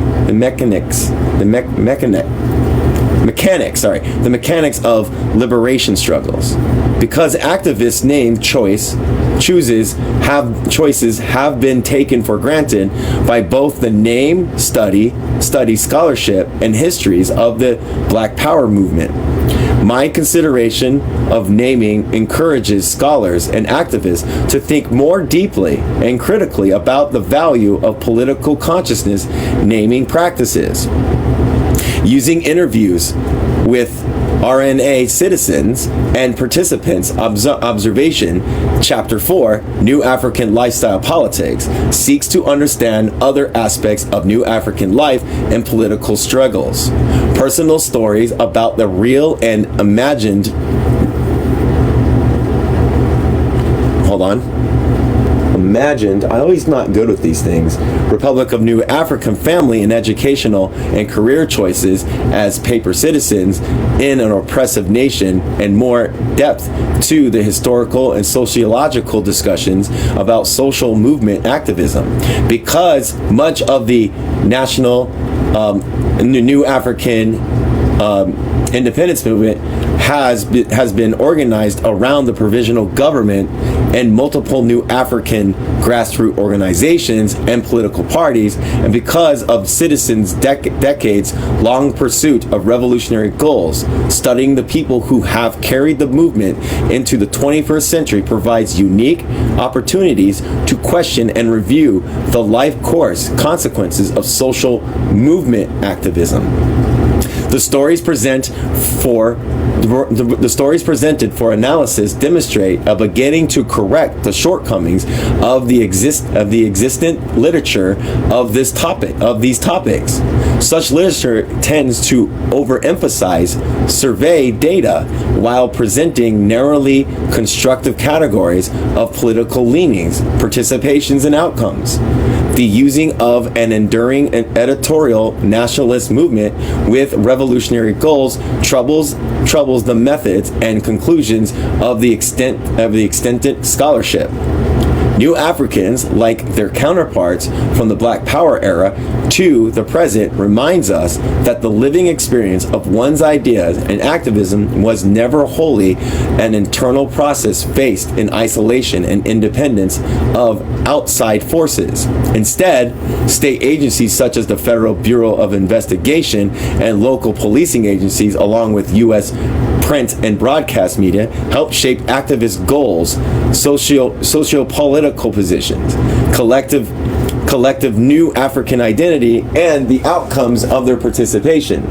of liberation struggles. Because activists named choices have been taken for granted by both the name study scholarship and histories of the Black Power movement. My consideration of naming encourages scholars and activists to think more deeply and critically about the value of political consciousness naming practices. Using interviews with RNA citizens and participants, observation, Chapter 4, New African Lifestyle Politics, seeks to understand other aspects of New African life and political struggles. Personal stories about the real and imagined. I always not good with these things. Republic of New African family and educational and career choices as paper citizens in an oppressive nation, and more depth to the historical and sociological discussions about social movement activism. Because much of the national New African independence movement has been organized around the provisional government and multiple New African grassroots organizations and political parties, and because of citizens' decades-long pursuit of revolutionary goals, studying the people who have carried the movement into the 21st century provides unique opportunities to question and review the life course consequences of social movement activism. The stories presented for analysis demonstrate a beginning to correct the shortcomings of the existent literature of these topics. Such literature tends to overemphasize survey data while presenting narrowly constructive categories of political leanings, participations, and outcomes. The using of an enduring and editorial nationalist movement with revolutionary goals troubles the methods and conclusions of the extended scholarship. New Africans, like their counterparts from the Black Power era to the present, reminds us that the living experience of one's ideas and activism was never wholly an internal process faced in isolation and independence of outside forces. Instead, state agencies such as the Federal Bureau of Investigation and local policing agencies, along with U.S. print and broadcast media, helped shape activist goals, socio-political positions, collective new African identity, and the outcomes of their participation.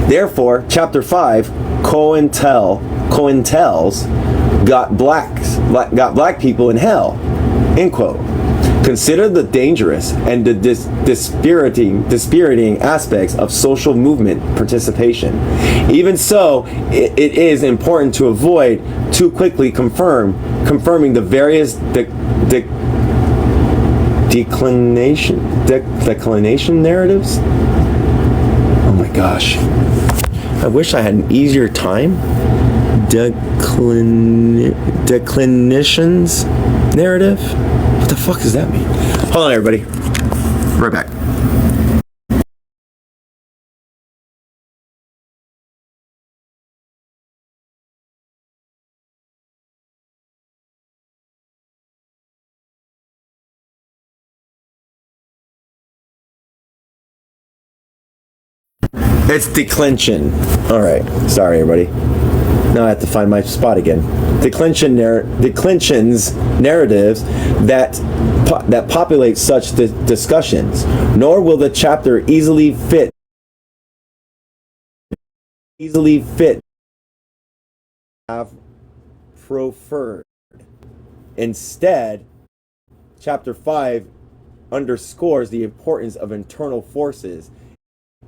Therefore, Chapter 5, COINTEL's got black people in hell, end quote. Consider the dangerous and the dispiriting aspects of social movement participation. Even so, it is important to avoid too quickly confirming the various declination narratives. Oh my gosh. I wish I had an easier time. Declinations narrative? What the fuck does that mean? Hold on, everybody. Right back. It's declension. All right. Sorry, everybody. Now I have to find my spot again. Declension's narratives that populate such discussions, nor will the chapter easily fit have preferred. Instead, chapter 5 underscores the importance of internal forces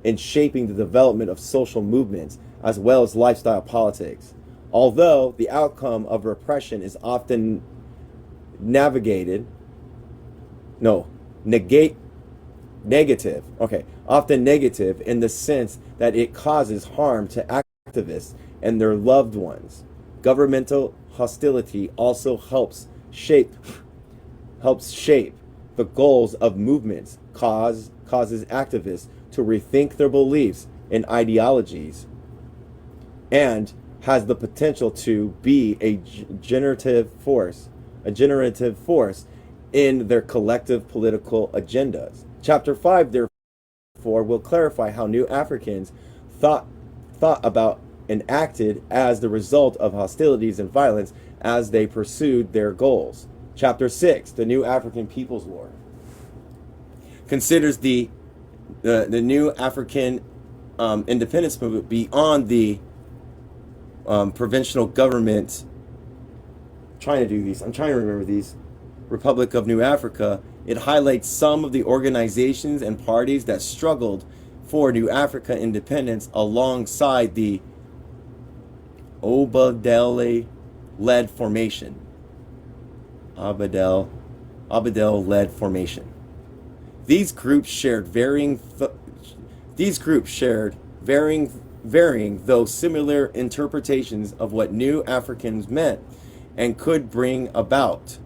in shaping the development of social movements as well as lifestyle politics. Although the outcome of repression is often negative, often negative in the sense that it causes harm to activists and their loved ones. Governmental hostility also helps shape the goals of movements, causes activists to rethink their beliefs and ideologies, and has the potential to be a generative force in their collective political agendas. Chapter 5, therefore, will clarify how New Africans thought about and acted as the result of hostilities and violence as they pursued their goals. Chapter 6, the New African People's War, considers the New African independence movement beyond the provincial government. I'm trying to remember these. Republic of New Africa. It highlights some of the organizations and parties that struggled for New Africa independence alongside the Abidel-led formation. Abidel-led formation. These groups shared varying though similar interpretations of what New Africans meant and could bring about.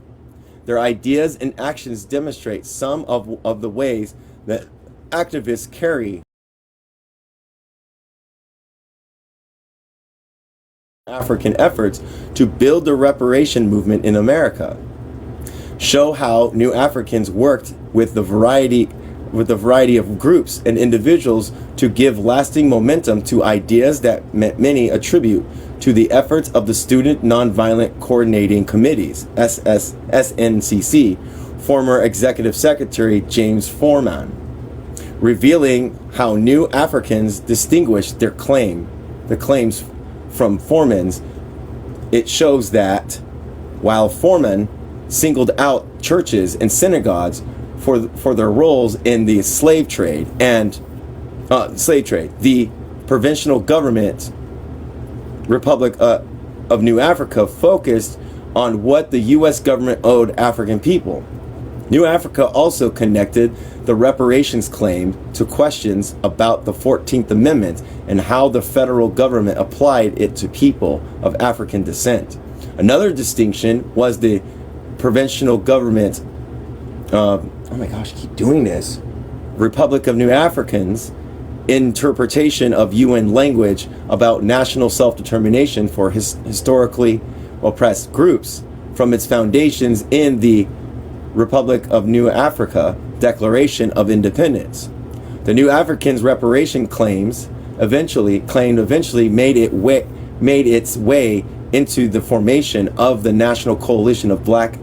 Their ideas and actions demonstrate some of the ways that activists carry African efforts to build the reparation movement in America. Show how New Africans worked with the variety of groups and individuals to give lasting momentum to ideas that many attribute to the efforts of the Student Nonviolent Coordinating Committees, SNCC, former Executive Secretary James Forman, revealing how New Africans distinguished the claims from Forman's. It shows that while Forman singled out churches and synagogues for their roles in the slave trade, the provincial government Republic of New Africa focused on what the U.S. government owed African people. New Africa also connected the reparations claim to questions about the 14th Amendment and how the federal government applied it to people of African descent. Another distinction was the provincial government, oh my gosh, I keep doing this, Republic of New Africans interpretation of UN language about national self-determination for historically oppressed groups from its foundations in the Republic of New Africa Declaration of Independence. The New Africans reparation claims eventually made its way into the formation of the National Coalition of Black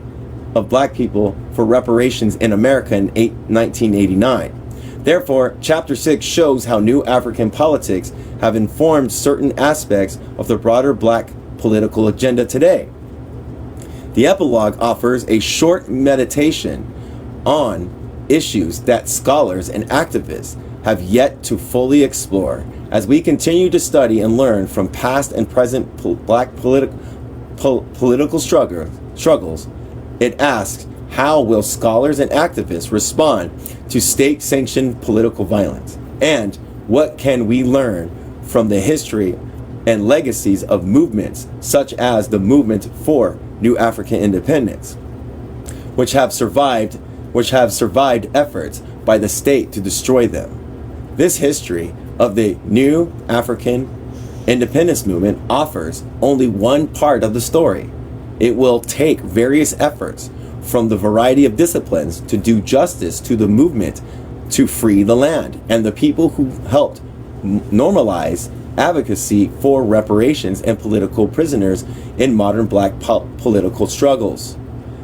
People for Reparations in America in 1989. Therefore, Chapter 6 shows how New African politics have informed certain aspects of the broader Black political agenda today. The epilogue offers a short meditation on issues that scholars and activists have yet to fully explore. As we continue to study and learn from past and present Black political struggles, it asks, how will scholars and activists respond to state-sanctioned political violence? And what can we learn from the history and legacies of movements such as the movement for New African independence, which have survived efforts by the state to destroy them? This history of the New African independence movement offers only one part of the story. It will take various efforts from the variety of disciplines to do justice to the movement to free the land and the people who helped normalize advocacy for reparations and political prisoners in modern Black political struggles.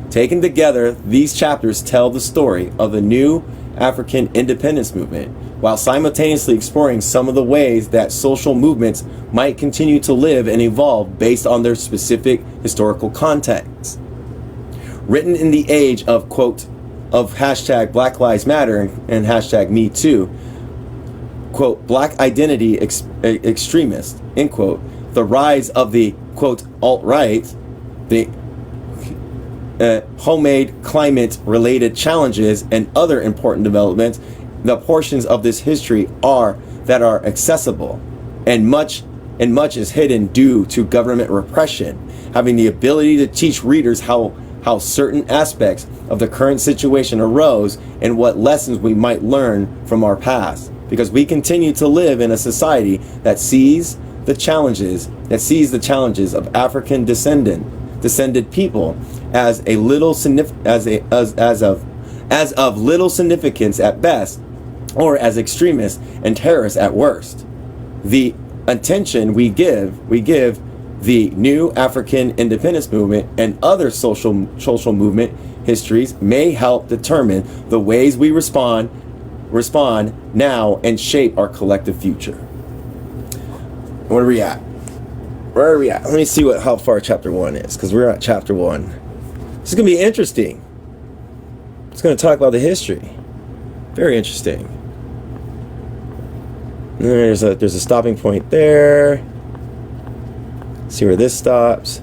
Taken together, these chapters tell the story of the New African independence movement, while simultaneously exploring some of the ways that social movements might continue to live and evolve based on their specific historical context. Written in the age of, quote, of hashtag Black Lives Matter and hashtag Me Too, quote, Black identity extremists, end quote, the rise of the, quote, alt-right, the homemade climate-related challenges and other important developments, the portions of this history are accessible, and much is hidden due to government repression, having the ability to teach readers how certain aspects of the current situation arose and what lessons we might learn from our past, because we continue to live in a society that sees the challenges of African descended people as of little significance at best, or as extremists and terrorists at worst. The attention we give the New African independence movement and other social movement histories may help determine the ways we respond now and shape our collective future. Where are we at? Let me see how far chapter 1 is, because we're at chapter 1. This is going to be interesting. It's going to talk about the history. Very interesting. And there's a stopping point there. See where this stops.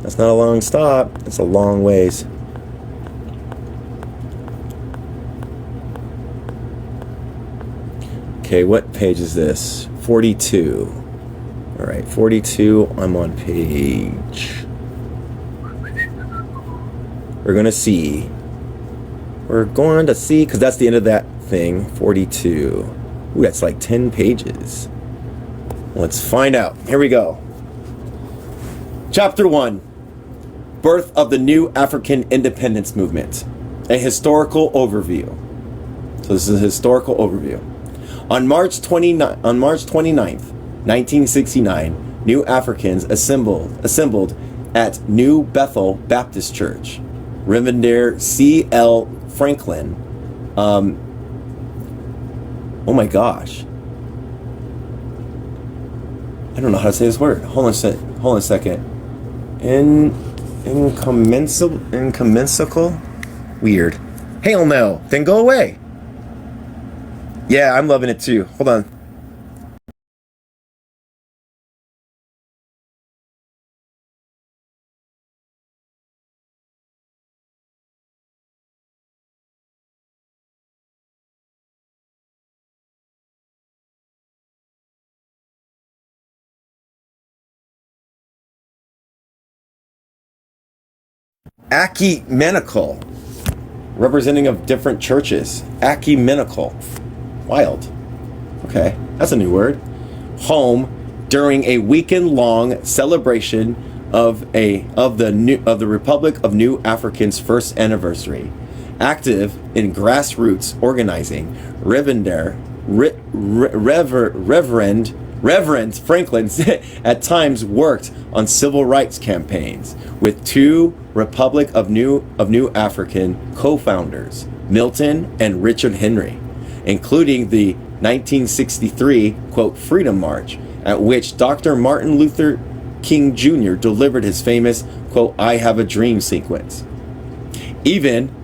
That's not a long stop. It's a long ways. Okay, what page is this? 42. All right, 42. I'm on page. We're going to see, because that's the end of that thing, 42. Ooh, that's like 10 pages. Let's find out. Here we go. Chapter 1. Birth of the New African Independence Movement. A historical overview. So this is a historical overview. On March 29th, 1969, New Africans assembled at New Bethel Baptist Church. Reverend C.L. Franklin. Oh my gosh. I don't know how to say this word. Hold on a second. Incommensurable? Weird. Hell no. Then go away. Yeah, I'm loving it too. Hold on. ecumenical, representing of different churches. Ecumenical. Wild. Okay, that's a new word. Home during a weekend-long celebration of the Republic of New African's first anniversary. Active in grassroots organizing, Reverend Franklin at times worked on civil rights campaigns with two Republic of New African co-founders, Milton and Richard Henry, including the 1963, quote, Freedom March, at which Dr. Martin Luther King Jr. delivered his famous, quote, I Have a Dream sequence. Even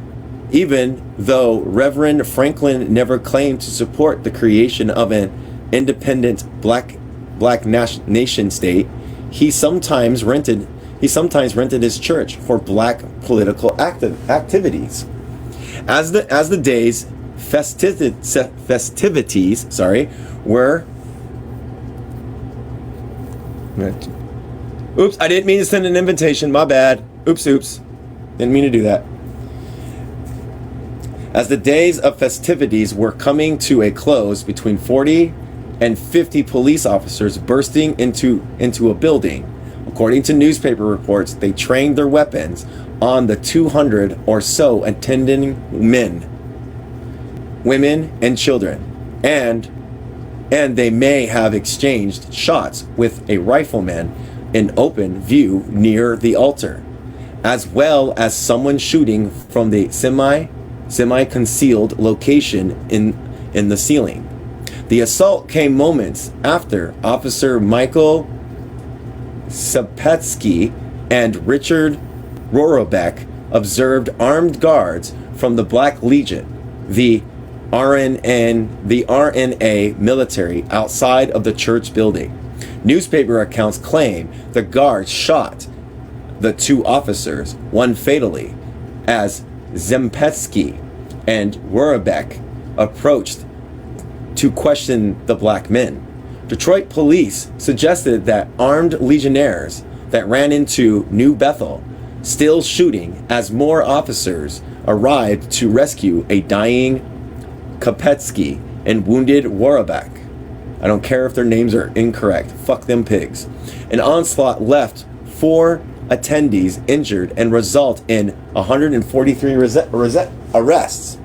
though Reverend Franklin never claimed to support the creation of an independent black nation state, he sometimes rented his church for black political activities. As the day's festivities were. Oops, I didn't mean to send an invitation. My bad. Oops. Didn't mean to do that. As the days of festivities were coming to a close, between 40 and 50 police officers bursting into a building. According to newspaper reports, they trained their weapons on the 200 or so attending men, women, and children, and they may have exchanged shots with a rifleman in open view near the altar, as well as someone shooting from the semi-concealed location in the ceiling. The assault came moments after Officer Michael Sapetsky and Richard Rorobeck observed armed guards from the Black Legion, the RNA military, outside of the church building. Newspaper accounts claim the guards shot the two officers, one fatally, as Zempetsky and Rorobeck approached to question the black men. Detroit police suggested that armed legionnaires that ran into New Bethel, still shooting as more officers arrived to rescue a dying Kopetsky and wounded Rorobeck. I don't care if their names are incorrect. Fuck them pigs. An onslaught left 4 attendees injured and result in 143 arrests.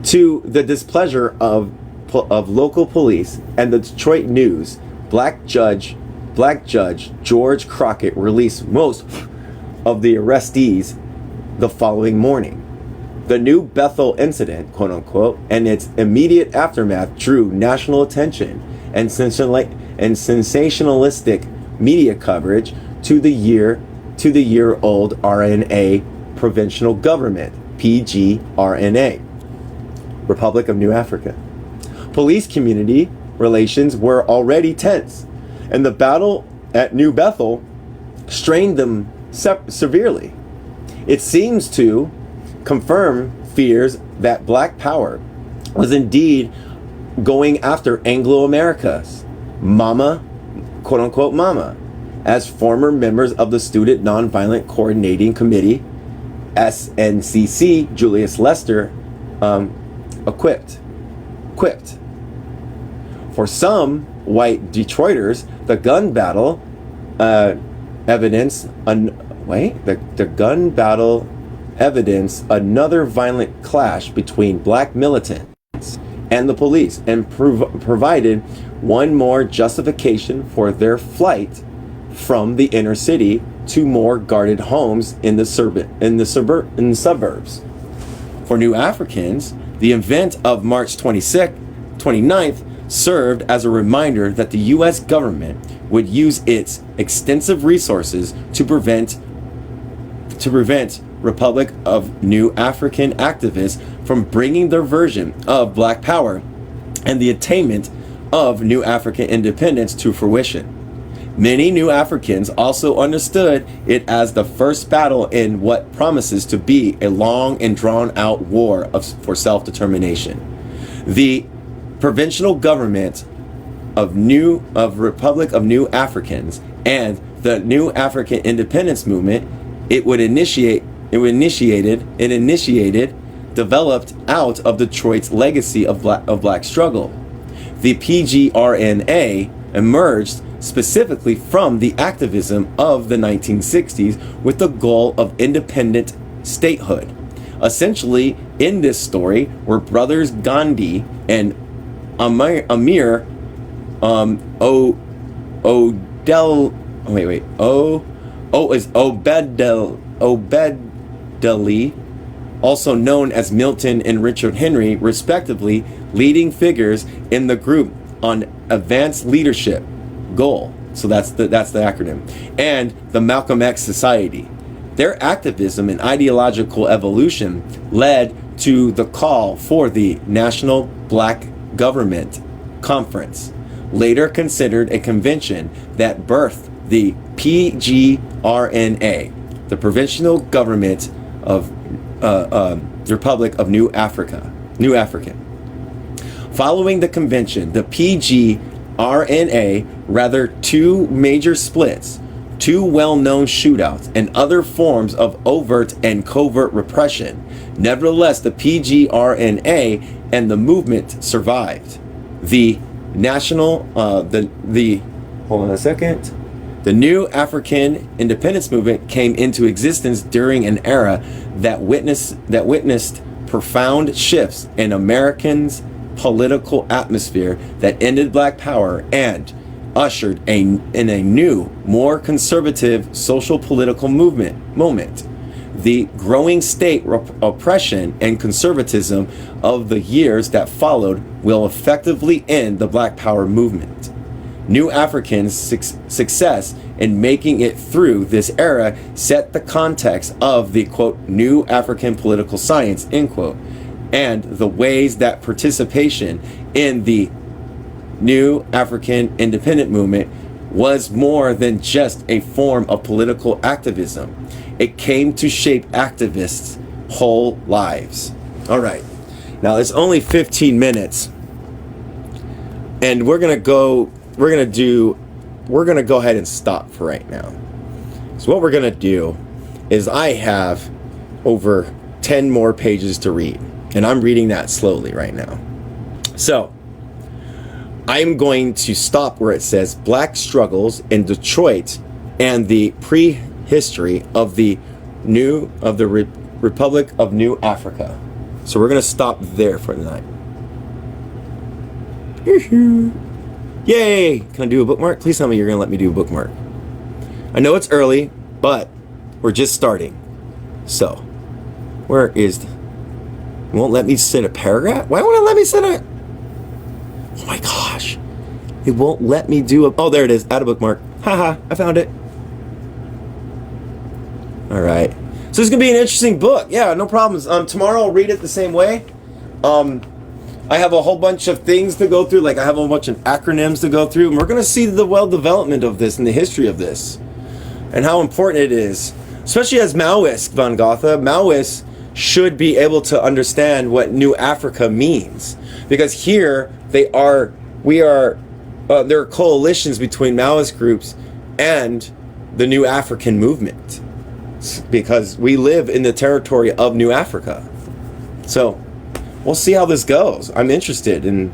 To the displeasure of local police and the Detroit News, Black Judge George Crockett released most of the arrestees the following morning. The New Bethel incident, quote unquote, and its immediate aftermath drew national attention and sensationalistic media coverage to the year-old RNA provincial government, PGRNA, Republic of New Africa. Police community relations were already tense, and the battle at New Bethel strained them severely. It seems to confirm fears that Black Power was indeed going after Anglo-America's mama, quote unquote mama, as former members of the Student Nonviolent Coordinating Committee, SNCC, Julius Lester, quipped. For some white Detroiters, the gun battle evidence another violent clash between black militants and the police, and provided one more justification for their flight from the inner city to more guarded homes in the suburbs. For New Africans, the event of March 29th served as a reminder that the U.S. government would use its extensive resources to prevent Republic of New African activists from bringing their version of Black Power and the attainment of New African independence to fruition. Many New Africans also understood it as the first battle in what promises to be a long and drawn-out war for self-determination. The provincial government of Republic of New Africans and the New African Independence Movement It initiated, developed out of Detroit's legacy of black struggle. The PGRNA emerged specifically from the activism of the 1960s with the goal of independent statehood. Essentially, in this story were brothers Gandhi and Amir Obedeli, also known as Milton and Richard Henry, respectively, leading figures in the group on advanced leadership goal. So that's the acronym. And the Malcolm X Society. Their activism and ideological evolution led to the call for the National Black Government Conference, later considered a convention that birthed the PGRNA, the Provincial Government of Republic of New African. Following the convention, the PGRNA rather two major splits, two well-known shootouts, and other forms of overt and covert repression. Nevertheless, the PGRNA and the movement survived. The New African Independence Movement came into existence during an era that witnessed profound shifts in Americans' political atmosphere that ended black power and ushered in a new, more conservative social political moment. The growing state oppression and conservatism of the years that followed will effectively end the Black Power movement. New Africans' success in making it through this era set the context of the, quote, new African political science, end quote, and the ways that participation in the New African Independent Movement was more than just a form of political activism. It came to shape activists' whole lives. All right. Now it's only 15 minutes. And we're going to go ahead and stop for right now. So what we're going to do is I have over 10 more pages to read. And I'm reading that slowly right now. So I'm going to stop where it says Black Struggles in Detroit and the Prehistory of the Republic of New Africa. So we're going to stop there for tonight. Yay! Can I do a bookmark? Please tell me you're going to let me do a bookmark. I know it's early, but we're just starting. So, where is... It won't let me set a paragraph? Why won't it let me set a... Oh my gosh. It won't let me do a... Oh, there it is. Add a bookmark. Haha, I found it. Alright. So it's going to be an interesting book. Yeah, no problems. Tomorrow I'll read it the same way. I have a whole bunch of things to go through. Like I have a whole bunch of acronyms to go through. And we're going to see the development of this and the history of this. And how important it is. Especially as Maoists, Van Gotha. Maoists should be able to understand what New Africa means. Because here there are coalitions between Maoist groups and the New African movement. Because we live in the territory of New Africa. So we'll see how this goes. I'm interested, and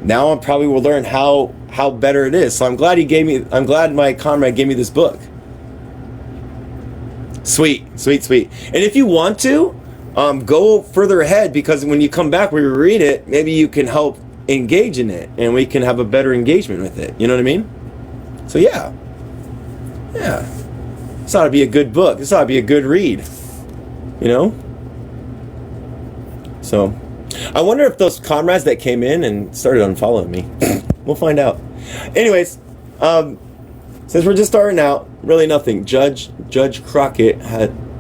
now I probably will learn how better it is. So I'm glad my comrade gave me this book. Sweet. And if you want to, go further ahead, because when you come back, we read it, maybe you can help engage in it, and we can have a better engagement with it. You know what I mean? So yeah. This ought to be a good book. This ought to be a good read. You know? So, I wonder if those comrades that came in and started unfollowing me. We'll find out. Anyways, since we're just starting out, really nothing. Judge Crockett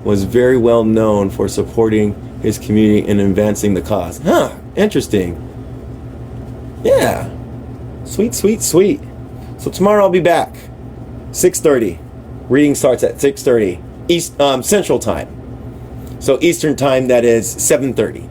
was very well known for supporting his community and advancing the cause. Huh, interesting. Yeah. Sweet. So tomorrow I'll be back. 6:30. Reading starts at 6:30 Central Time. So Eastern Time, that is 7:30.